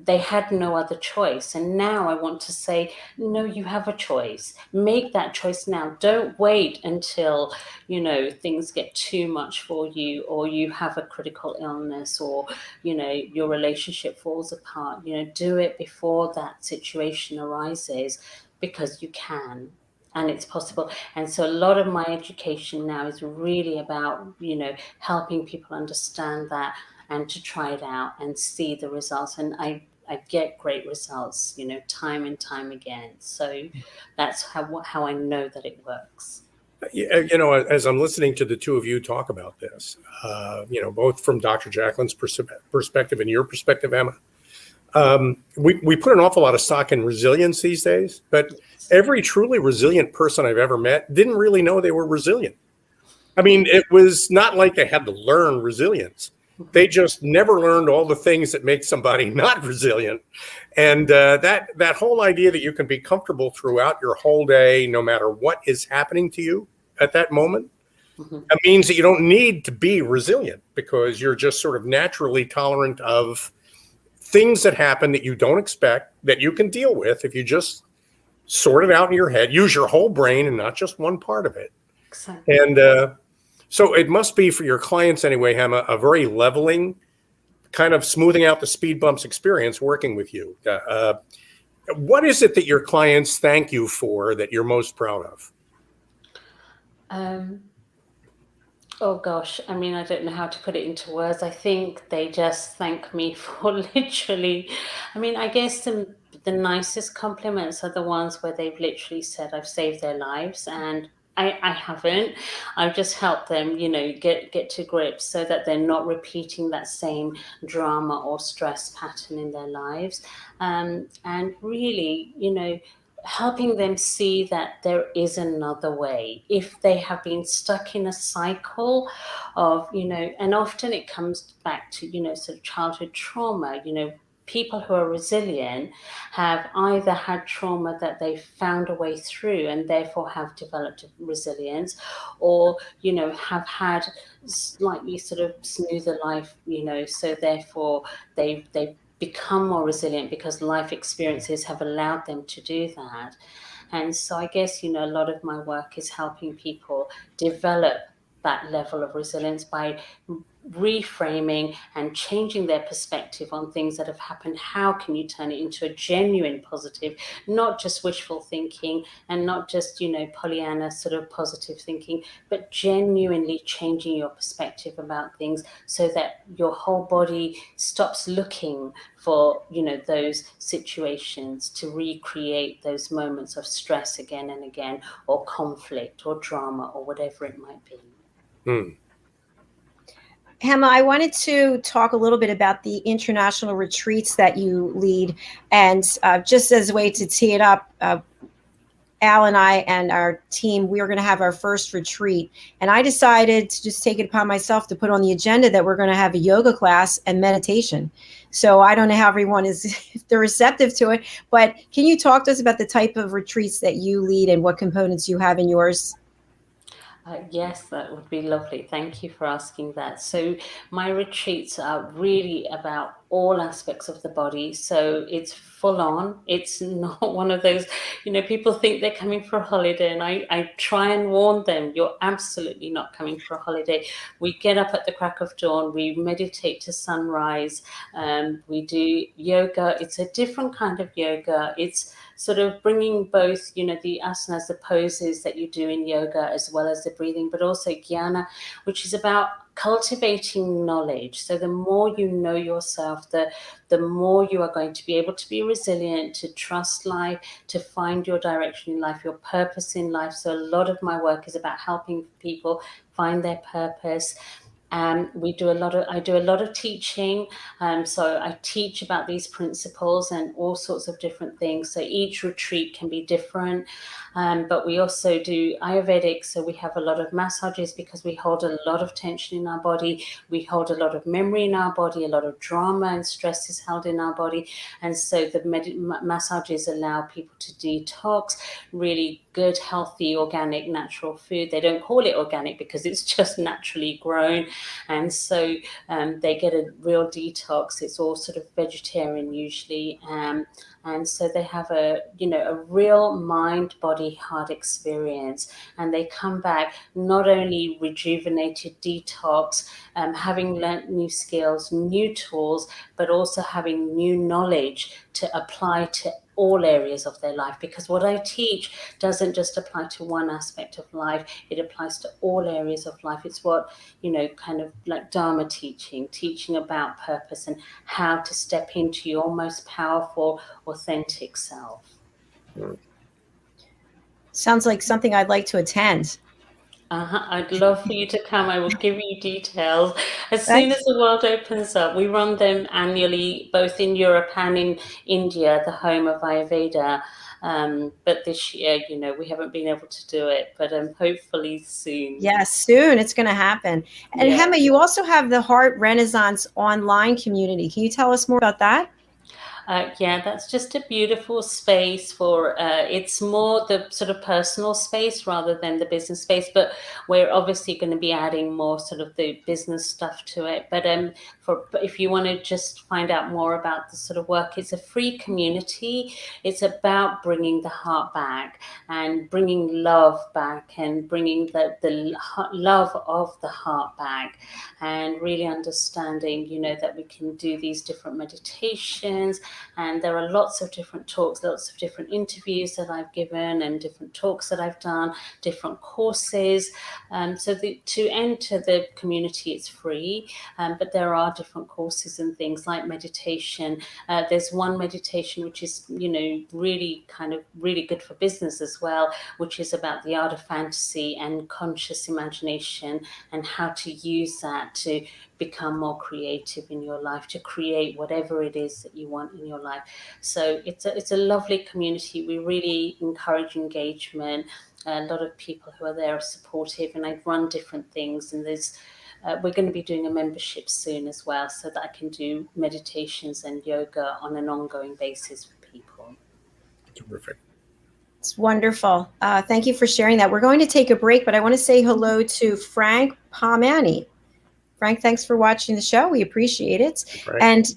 they had no other choice. And now I want to say, no, you have a choice. Make that choice now. Don't wait until, things get too much for you, or you have a critical illness, or, your relationship falls apart. Do it before that situation arises, because you can. And it's possible. And so a lot of my education now is really about, helping people understand that and to try it out and see the results. And I get great results, time and time again. So that's how I know that it works. As I'm listening to the two of you talk about this, both from Dr. Jacalyn's perspective and your perspective, Emma, we put an awful lot of stock in resilience these days, but every truly resilient person I've ever met didn't really know they were resilient. I mean, it was not like they had to learn resilience. They just never learned all the things that make somebody not resilient. And that whole idea that you can be comfortable throughout your whole day, no matter what is happening to you at that moment, that means that you don't need to be resilient, because you're just sort of naturally tolerant of things that happen that you don't expect, that you can deal with if you just sort it out in your head, use your whole brain and not just one part of it. Exactly. And so it must be, for your clients anyway, Hema, a very leveling, kind of smoothing out the speed bumps experience working with you. What is it that your clients thank you for that you're most proud of? Oh gosh, I mean, I don't know how to put it into words. I think they just thank me for literally, I guess the nicest compliments are the ones where they've literally said I've saved their lives, and I haven't. I've just helped them, get to grips so that they're not repeating that same drama or stress pattern in their lives. And really, helping them see that there is another way. If they have been stuck in a cycle of, and often it comes back to, sort of childhood trauma, people who are resilient have either had trauma that they've found a way through and therefore have developed resilience, or, have had slightly sort of smoother life, so therefore they've become more resilient because life experiences have allowed them to do that. And so I guess, a lot of my work is helping people develop that level of resilience by reframing and changing their perspective on things that have happened. How can you turn it into a genuine positive, not just wishful thinking and not just, Pollyanna sort of positive thinking, but genuinely changing your perspective about things so that your whole body stops looking for, those situations to recreate those moments of stress again and again, or conflict or drama or whatever it might be. Hema, I wanted to talk a little bit about the international retreats that you lead. And just as a way to tee it up, Al and I and our team, we were going to have our first retreat. And I decided to just take it upon myself to put on the agenda that we're going to have a yoga class and meditation. So I don't know how everyone is, if they're receptive to it, but can you talk to us about the type of retreats that you lead and what components you have in yours? Yes, that would be lovely. Thank you for asking that. So my retreats are really about all aspects of the body. So it's full on. It's not one of those, people think they're coming for a holiday, and I try and warn them, you're absolutely not coming for a holiday. We get up at the crack of dawn, we meditate to sunrise, we do yoga. It's a different kind of yoga. It's sort of bringing both, the asanas, the poses that you do in yoga, as well as the breathing, but also jnana, which is about cultivating knowledge. So the more you know yourself, the more you are going to be able to be resilient, to trust life, to find your direction in life, your purpose in life. So a lot of my work is about helping people find their purpose. I do a lot of teaching. So I teach about these principles and all sorts of different things. So each retreat can be different. But we also do Ayurvedic. So we have a lot of massages because we hold a lot of tension in our body. We hold a lot of memory in our body. A lot of drama and stress is held in our body. And so the massages allow people to detox, really good, healthy, organic, natural food. They don't call it organic because it's just naturally grown. And so they get a real detox. It's all sort of vegetarian usually. And so they have a real mind, body, heart experience. And they come back not only rejuvenated, detox, having learnt new skills, new tools, but also having new knowledge to apply to all areas of their life. Because what I teach doesn't just apply to one aspect of life, it applies to all areas of life. It's what, kind of like Dharma teaching about purpose and how to step into your most powerful, authentic self. Sounds like something I'd like to attend. I'd love for you to come. I will give you details. As soon as the world opens up, we run them annually, both in Europe and in India, the home of Ayurveda. But this year, we haven't been able to do it, but hopefully soon. Yes, soon it's going to happen. And yeah. Hema, you also have the Heart Renaissance online community. Can you tell us more about that? Yeah, that's just a beautiful space for, it's more the sort of personal space rather than the business space, but we're obviously going to be adding more sort of the business stuff to it. But if you want to just find out more about the sort of work, it's a free community. It's about bringing the heart back and bringing love back and bringing the love of the heart back, and really understanding, that we can do these different meditations. And there are lots of different talks, lots of different interviews that I've given and different talks that I've done, different courses. So to enter the community, it's free, but there are different courses and things like meditation. There's one meditation which is, really good for business as well, which is about the art of fantasy and conscious imagination and how to use that to become more creative in your life, to create whatever it is that you want in your life. So it's a lovely community. We really encourage engagement. A lot of people who are there are supportive, and I run different things. And there's we're going to be doing a membership soon as well, so that I can do meditations and yoga on an ongoing basis with people. Terrific. It's wonderful. Thank you for sharing that. We're going to take a break, but I want to say hello to Frank Palmani. Frank, thanks for watching the show. We appreciate it. Right. And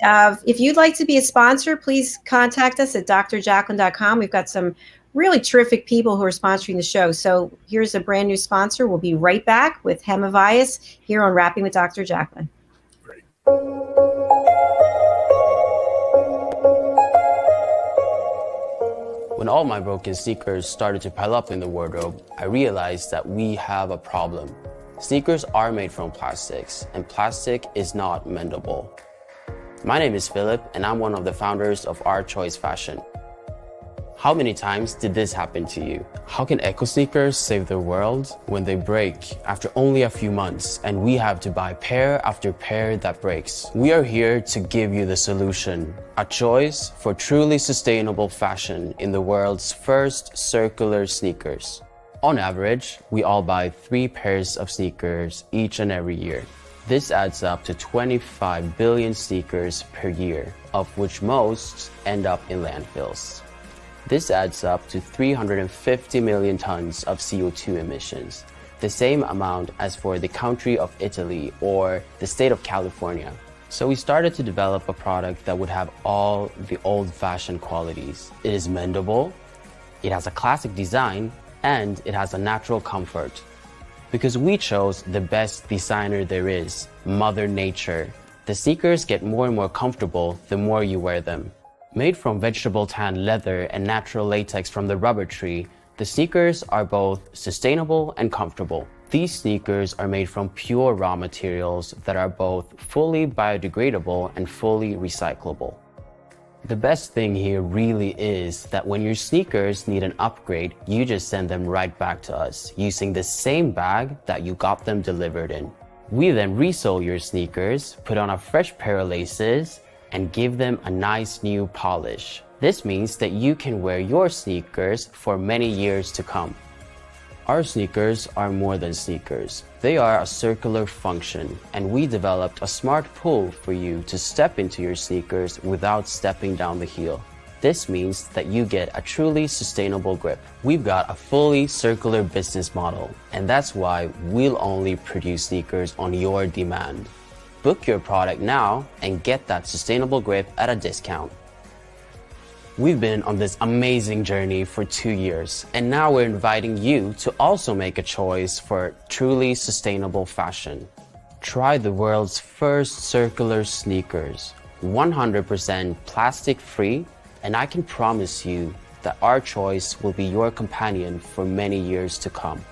if you'd like to be a sponsor, please contact us at drjacalyn.com. We've got some really terrific people who are sponsoring the show. So here's a brand new sponsor. We'll be right back with Hema Vyas here on Rapping with Dr. Jacalyn. Great. When all my broken sneakers started to pile up in the wardrobe, I realized that we have a problem. Sneakers are made from plastics, and plastic is not mendable. My name is Philip, and I'm one of the founders of Our Choice Fashion. How many times did this happen to you? How can eco sneakers save the world when they break after only a few months and we have to buy pair after pair that breaks? We are here to give you the solution, a choice for truly sustainable fashion in the world's first circular sneakers. On average, we all buy 3 pairs of sneakers each and every year. This adds up to 25 billion sneakers per year, of which most end up in landfills. This adds up to 350 million tons of CO2 emissions, the same amount as for the country of Italy or the state of California. So we started to develop a product that would have all the old-fashioned qualities. It is mendable, it has a classic design, and it has a natural comfort. Because we chose the best designer there is, Mother Nature. The sneakers get more and more comfortable the more you wear them. Made from vegetable tan leather and natural latex from the rubber tree, the sneakers are both sustainable and comfortable. These sneakers are made from pure raw materials that are both fully biodegradable and fully recyclable. The best thing here really is that when your sneakers need an upgrade, you just send them right back to us using the same bag that you got them delivered in. We then resole your sneakers, put on a fresh pair of laces, and give them a nice new polish. This means that you can wear your sneakers for many years to come. Our sneakers are more than sneakers. They are a circular function, and we developed a smart pull for you to step into your sneakers without stepping down the heel. This means that you get a truly sustainable grip. We've got a fully circular business model, and that's why we'll only produce sneakers on your demand. Book your product now and get that sustainable grip at a discount. We've been on this amazing journey for 2 years, and now we're inviting you to also make a choice for truly sustainable fashion. Try the world's first circular sneakers, 100% plastic free, and I can promise you that our choice will be your companion for many years to come.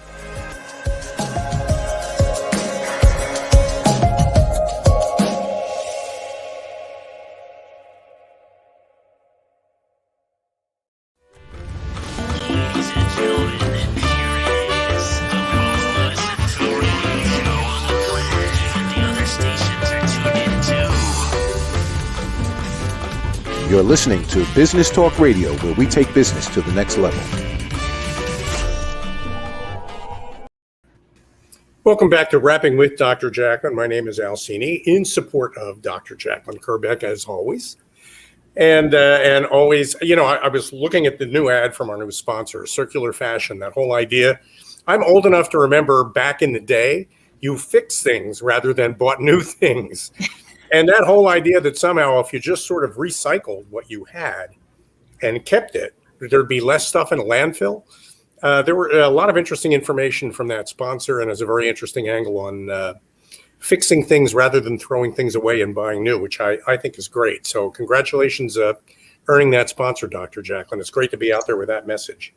You're listening to Business Talk Radio, where we take business to the next level. Welcome back to Rapping with Dr. Jacalyn. My name is Al Cini, in support of Dr. Jacalyn Kerbeck, as always. And always, you know, I was looking at the new ad from our new sponsor, Circular Fashion, that whole idea. I'm old enough to remember back in the day, you fixed things rather than bought new things. And that whole idea that somehow if you just sort of recycled what you had and kept it, there'd be less stuff in a landfill. There were a lot of interesting information from that sponsor, and it's a very interesting angle on fixing things rather than throwing things away and buying new, which I think is great. So congratulations earning that sponsor, Dr. Jacalyn. It's great to be out there with that message.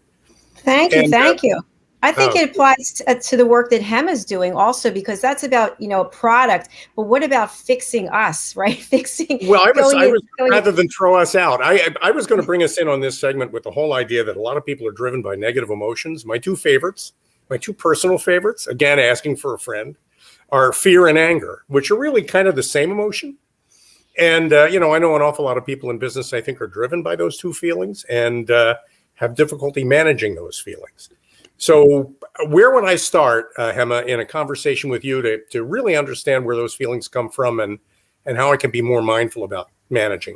Thank you. I think it applies to the work that Hema is doing also, because that's about, you know, a product. But what about fixing us, right? Fixing. Well, I was rather than throw us out, I was going to bring us in on this segment with the whole idea that a lot of people are driven by negative emotions. My two personal favorites, again, asking for a friend, are fear and anger, which are really kind of the same emotion. And, you know, I know an awful lot of people in business, I think, are driven by those two feelings and have difficulty managing those feelings. So where would I start, Hema, in a conversation with you to really understand where those feelings come from and how I can be more mindful about managing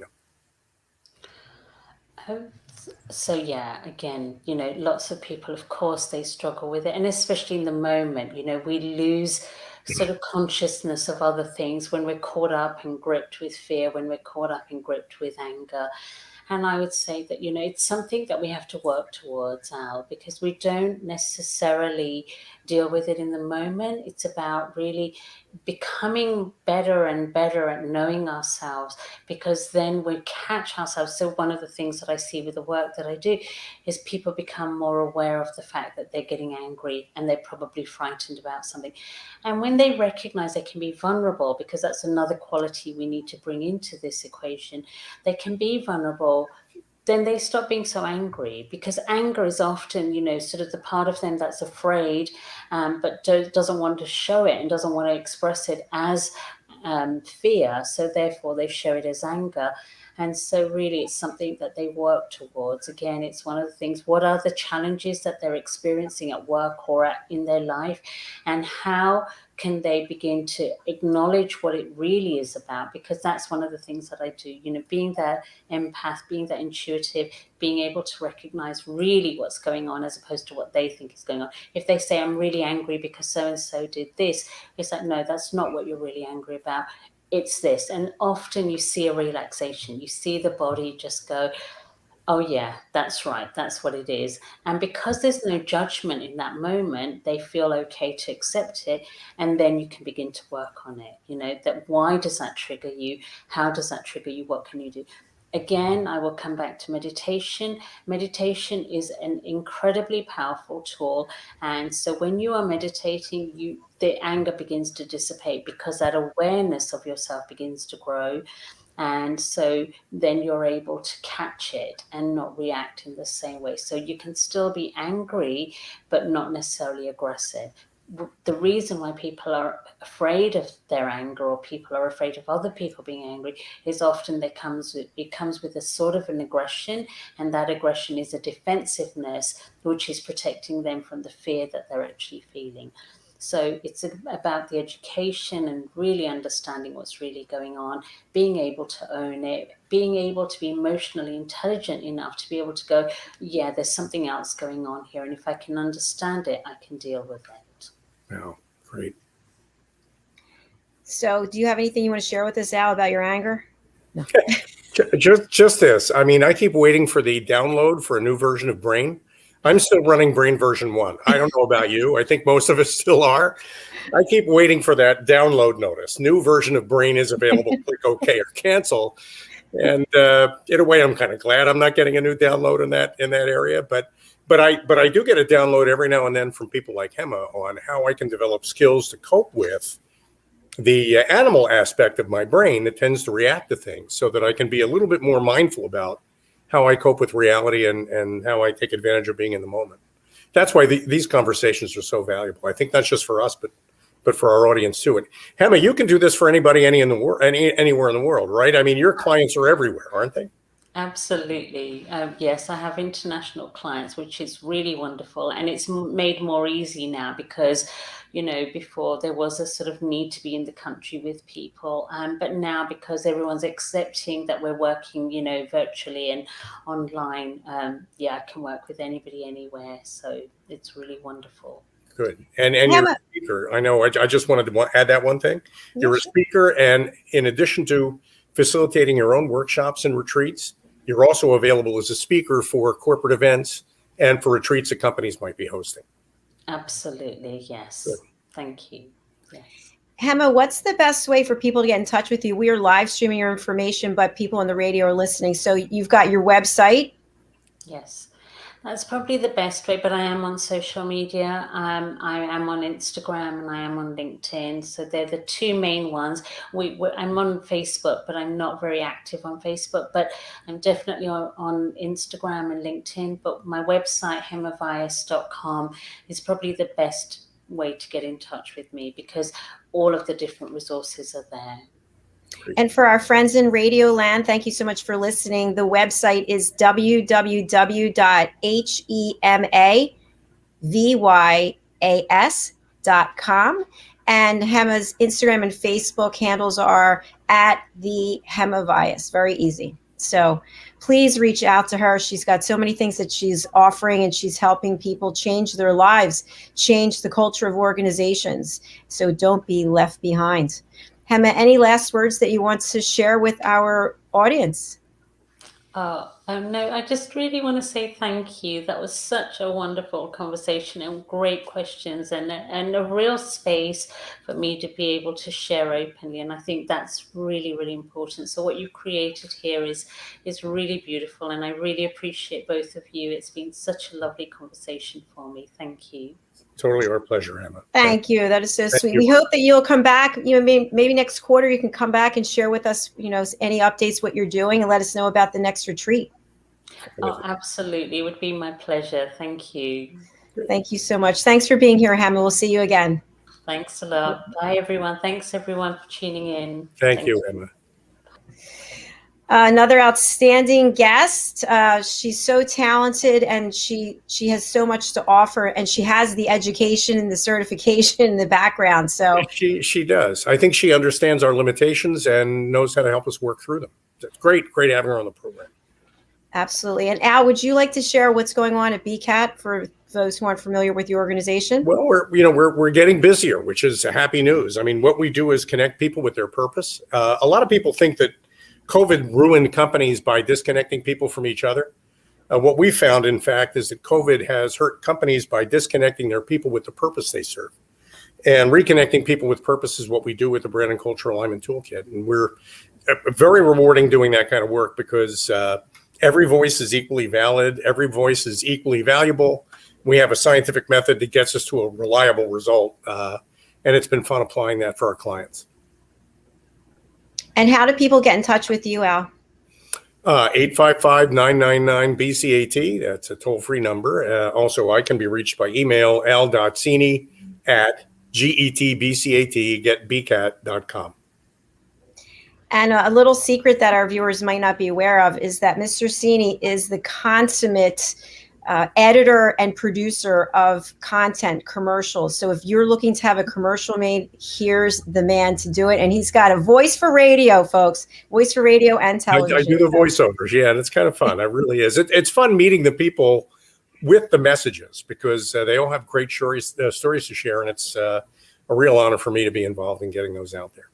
them? So yeah, again, you know, lots of people, of course, they struggle with it. And especially in the moment, you know, we lose sort of consciousness of other things when we're caught up and gripped with fear, when we're caught up and gripped with anger. And I would say that, you know, it's something that we have to work towards, Al, because we don't necessarily deal with it in the moment. It's about really becoming better and better at knowing ourselves, because then we catch ourselves. So one of the things that I see with the work that I do is people become more aware of the fact that they're getting angry and they're probably frightened about something. And when they recognize they can be vulnerable, because that's another quality we need to bring into this equation, they can be vulnerable. then they stop being so angry, because anger is often, sort of the part of them that's afraid, but doesn't want to show it and doesn't want to express it as fear. So therefore they show it as anger. And so really it's something that they work towards. Again, it's one of the things, what are the challenges that they're experiencing at work or in their life, and how can they begin to acknowledge what it really is about? Because that's one of the things that I do, being that empath, being that intuitive, being able to recognize really what's going on as opposed to what they think is going on. If they say, I'm really angry because so-and-so did this, it's like, no, that's not what you're really angry about. It's this. And often you see a relaxation. You see the body just go, oh yeah, that's right. That's what it is. And because there's no judgment in that moment, they feel okay to accept it. And then you can begin to work on it. That why does that trigger you? How does that trigger you? What can you do? Again, I will come back to meditation. Meditation is an incredibly powerful tool. And so when you are meditating, the anger begins to dissipate, because that awareness of yourself begins to grow. And so then you're able to catch it and not react in the same way. So you can still be angry, but not necessarily aggressive. The reason why people are afraid of their anger, or people are afraid of other people being angry, is often it comes with a sort of an aggression, and that aggression is a defensiveness, which is protecting them from the fear that they're actually feeling. So it's about the education and really understanding what's really going on, being able to own it, being able to be emotionally intelligent enough to be able to go, yeah, there's something else going on here. And if I can understand it, I can deal with it. Wow, great. So do you have anything you want to share with us, Al, about your anger? No. Just this. I mean, I keep waiting for the download for a new version of Brain. I'm still running Brain version 1. I don't know about you. I think most of us still are. I keep waiting for that download notice. New version of Brain is available. Click OK or cancel. And in a way, I'm kind of glad I'm not getting a new download in that area. But I do get a download every now and then from people like Hema on how I can develop skills to cope with the animal aspect of my brain that tends to react to things, so that I can be a little bit more mindful about how I cope with reality and how I take advantage of being in the moment. That's why these conversations are so valuable. I think not just for us, but for our audience too. And Hema, you can do this for anybody anywhere in the world, right? I mean, your clients are everywhere, aren't they? Absolutely. Yes, I have international clients, which is really wonderful. And it's made more easy now because, before there was a sort of need to be in the country with people. But now, because everyone's accepting that we're working, virtually and online, I can work with anybody anywhere. So it's really wonderful. Good. And you're a speaker. I know. I just wanted to add that one thing. You're a speaker. And in addition to facilitating your own workshops and retreats, you're also available as a speaker for corporate events and for retreats that companies might be hosting. Absolutely. Yes. Good. Thank you. Yes. Hema, what's the best way for people to get in touch with you? We are live streaming your information, but people on the radio are listening. So you've got your website. Yes. That's probably the best way, but I am on social media. I am on Instagram and I am on LinkedIn. So they're the two main ones. I'm on Facebook, but I'm not very active on Facebook. But I'm definitely on Instagram and LinkedIn. But my website, hemavyas.com, is probably the best way to get in touch with me, because all of the different resources are there. And for our friends in Radio Land, thank you so much for listening. The website is www.hemavyas.com. And Hema's Instagram and Facebook handles are @the Hema Vyas. Very easy. So please reach out to her. She's got so many things that she's offering, and she's helping people change their lives, change the culture of organizations. So don't be left behind. Hema, any last words that you want to share with our audience? No, I just really want to say thank you. That was such a wonderful conversation and great questions, and a real space for me to be able to share openly. And I think that's really, really important. So what you created here is really beautiful, and I really appreciate both of you. It's been such a lovely conversation for me. Thank you. Totally our pleasure, Hema. Thank you. That is so sweet. We hope that you'll come back. Maybe next quarter you can come back and share with us, any updates, what you're doing, and let us know about the next retreat. Oh, absolutely. It would be my pleasure. Thank you. Thank you so much. Thanks for being here, Hema. We'll see you again. Thanks a lot. Bye, everyone. Thanks, everyone, for tuning in. Thank you, Emma. Another outstanding guest. She's so talented, and she has so much to offer, and she has the education and the certification in the background. So she does. I think she understands our limitations and knows how to help us work through them. It's great having her on the program. Absolutely. And Al, would you like to share what's going on at BCAT for those who aren't familiar with your organization? Well, we're getting busier, which is happy news. I mean, what we do is connect people with their purpose. A lot of people think that COVID ruined companies by disconnecting people from each other. What we found, in fact, is that COVID has hurt companies by disconnecting their people with the purpose they serve. And reconnecting people with purpose is what we do with the Brand and Culture Alignment Toolkit. And we're very rewarding doing that kind of work because every voice is equally valid. Every voice is equally valuable. We have a scientific method that gets us to a reliable result. And it's been fun applying that for our clients. And how do people get in touch with you, Al? 855-999-BCAT. That's a toll-free number. Also, I can be reached by email, al.cini@getbcat.com. And a little secret that our viewers might not be aware of is that Mr. Cini is the consummate editor and producer of content commercials. So if you're looking to have a commercial made, here's the man to do it. And he's got a voice for radio, folks. Voice for radio and television. I do the voiceovers. Yeah, and it's kind of fun. It really is. It's fun meeting the people with the messages because they all have great stories to share. And it's a real honor for me to be involved in getting those out there.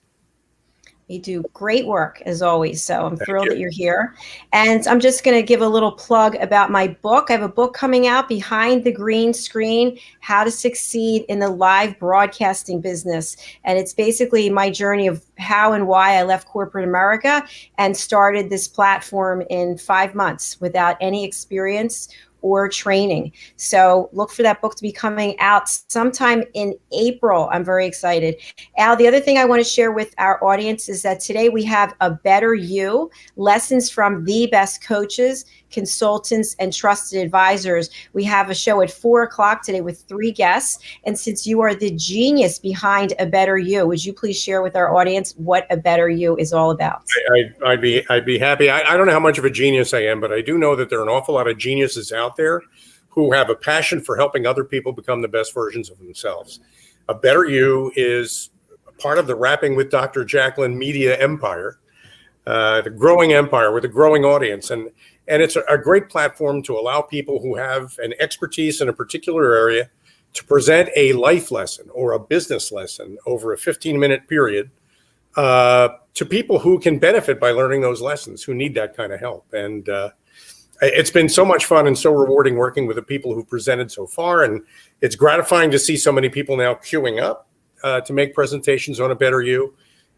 You do great work, as always. So I'm thrilled that you're here. And I'm just going to give a little plug about my book. I have a book coming out, Behind the Green Screen, How to Succeed in the Live Broadcasting Business. And it's basically my journey of how and why I left corporate America and started this platform in 5 months without any experience or training. So look for that book to be coming out sometime in April. I'm very excited. Al, the other thing I want to share with our audience is that today we have A Better You, lessons from the best coaches, consultants, and trusted advisors. We have a show at 4:00 today with 3 guests. And since you are the genius behind A Better You, would you please share with our audience what A Better You is all about? I'd be happy. I don't know how much of a genius I am, but I do know that there are an awful lot of geniuses out there who have a passion for helping other people become the best versions of themselves. A Better You is part of the Rapping with Dr. Jacalyn media empire, the growing empire with a growing audience. And it's a great platform to allow people who have an expertise in a particular area to present a life lesson or a business lesson over a 15-minute period to people who can benefit by learning those lessons, who need that kind of help. And it's been so much fun and so rewarding working with the people who presented so far. And it's gratifying to see so many people now queuing up to make presentations on A Better You.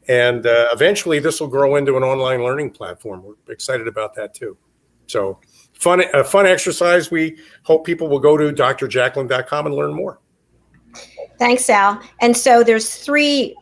And eventually this will grow into an online learning platform. We're excited about that too. So a fun exercise. We hope people will go to drjacalyn.com and learn more. Thanks, Al. And so there's three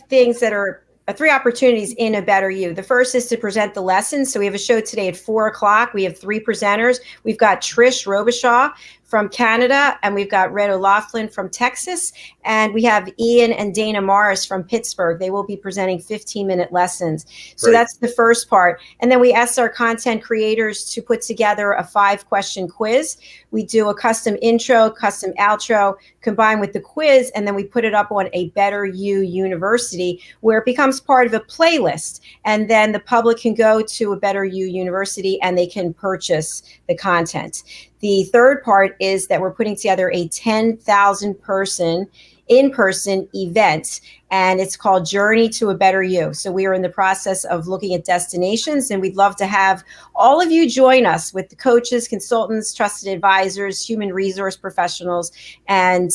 things that are 3 opportunities in A Better You. The first is to present the lessons. So we have a show today at 4:00. We have 3 presenters. We've got Trish Robichaud from Canada, and we've got Red O'Loughlin from Texas, and we have Ian and Dana Morris from Pittsburgh. They will be presenting 15-minute lessons. So that's the first part. And then we asked our content creators to put together a 5-question quiz. We do a custom intro, custom outro, combined with the quiz, and then we put it up on A Better You University, where it becomes part of a playlist. And then the public can go to A Better You University and they can purchase the content. The third part is that we're putting together a 10,000 person in-person event, and it's called Journey to A Better You. So we are in the process of looking at destinations, and we'd love to have all of you join us with the coaches, consultants, trusted advisors, human resource professionals, and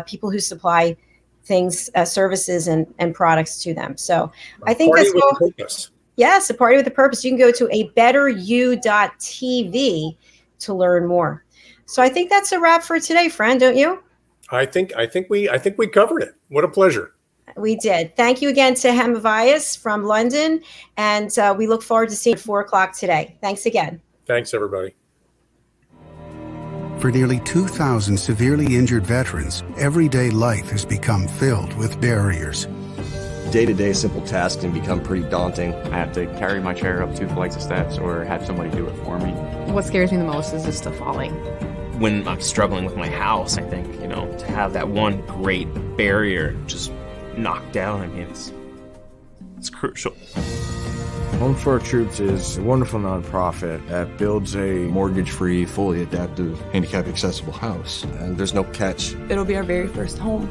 people who supply things, services and products to them. So I think that's all. Yes, a party with a purpose. You can go to abetteryou.tv to learn more. So I think that's a wrap for today, friend, don't you? I think we covered it. What a pleasure. We did. Thank you again to Hema Vyas from London, and we look forward to seeing you at 4:00 today. Thanks again. Thanks, everybody. For nearly 2,000 severely injured veterans, everyday life has become filled with barriers. Day-to-day simple tasks can become pretty daunting. I have to carry my chair up 2 flights of steps or have somebody do it for me. What scares me the most is just the falling. When I'm struggling with my house, I think, to have that one great barrier just knocked down, I mean, it's crucial. Home for Our Troops is a wonderful nonprofit that builds a mortgage-free, fully adaptive, handicap-accessible house. And there's no catch. It'll be our very first home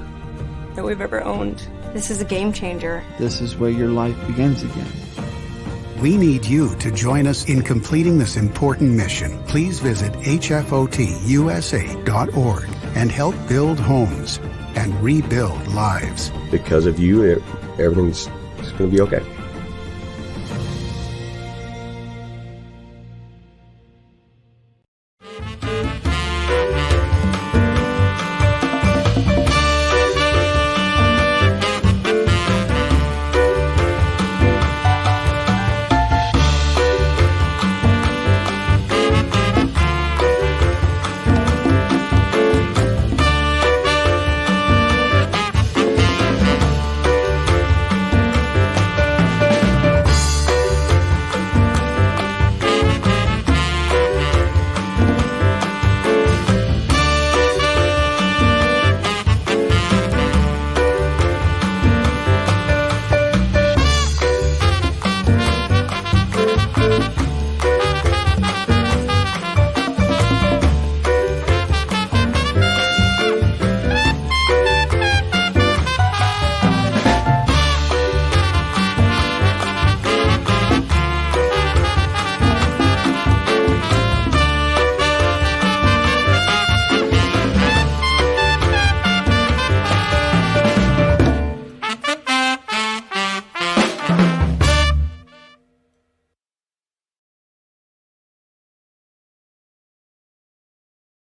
that we've ever owned. This is a game changer. This is where your life begins again. We need you to join us in completing this important mission. Please visit hfotusa.org and help build homes and rebuild lives. Because of you, everything's going to be okay.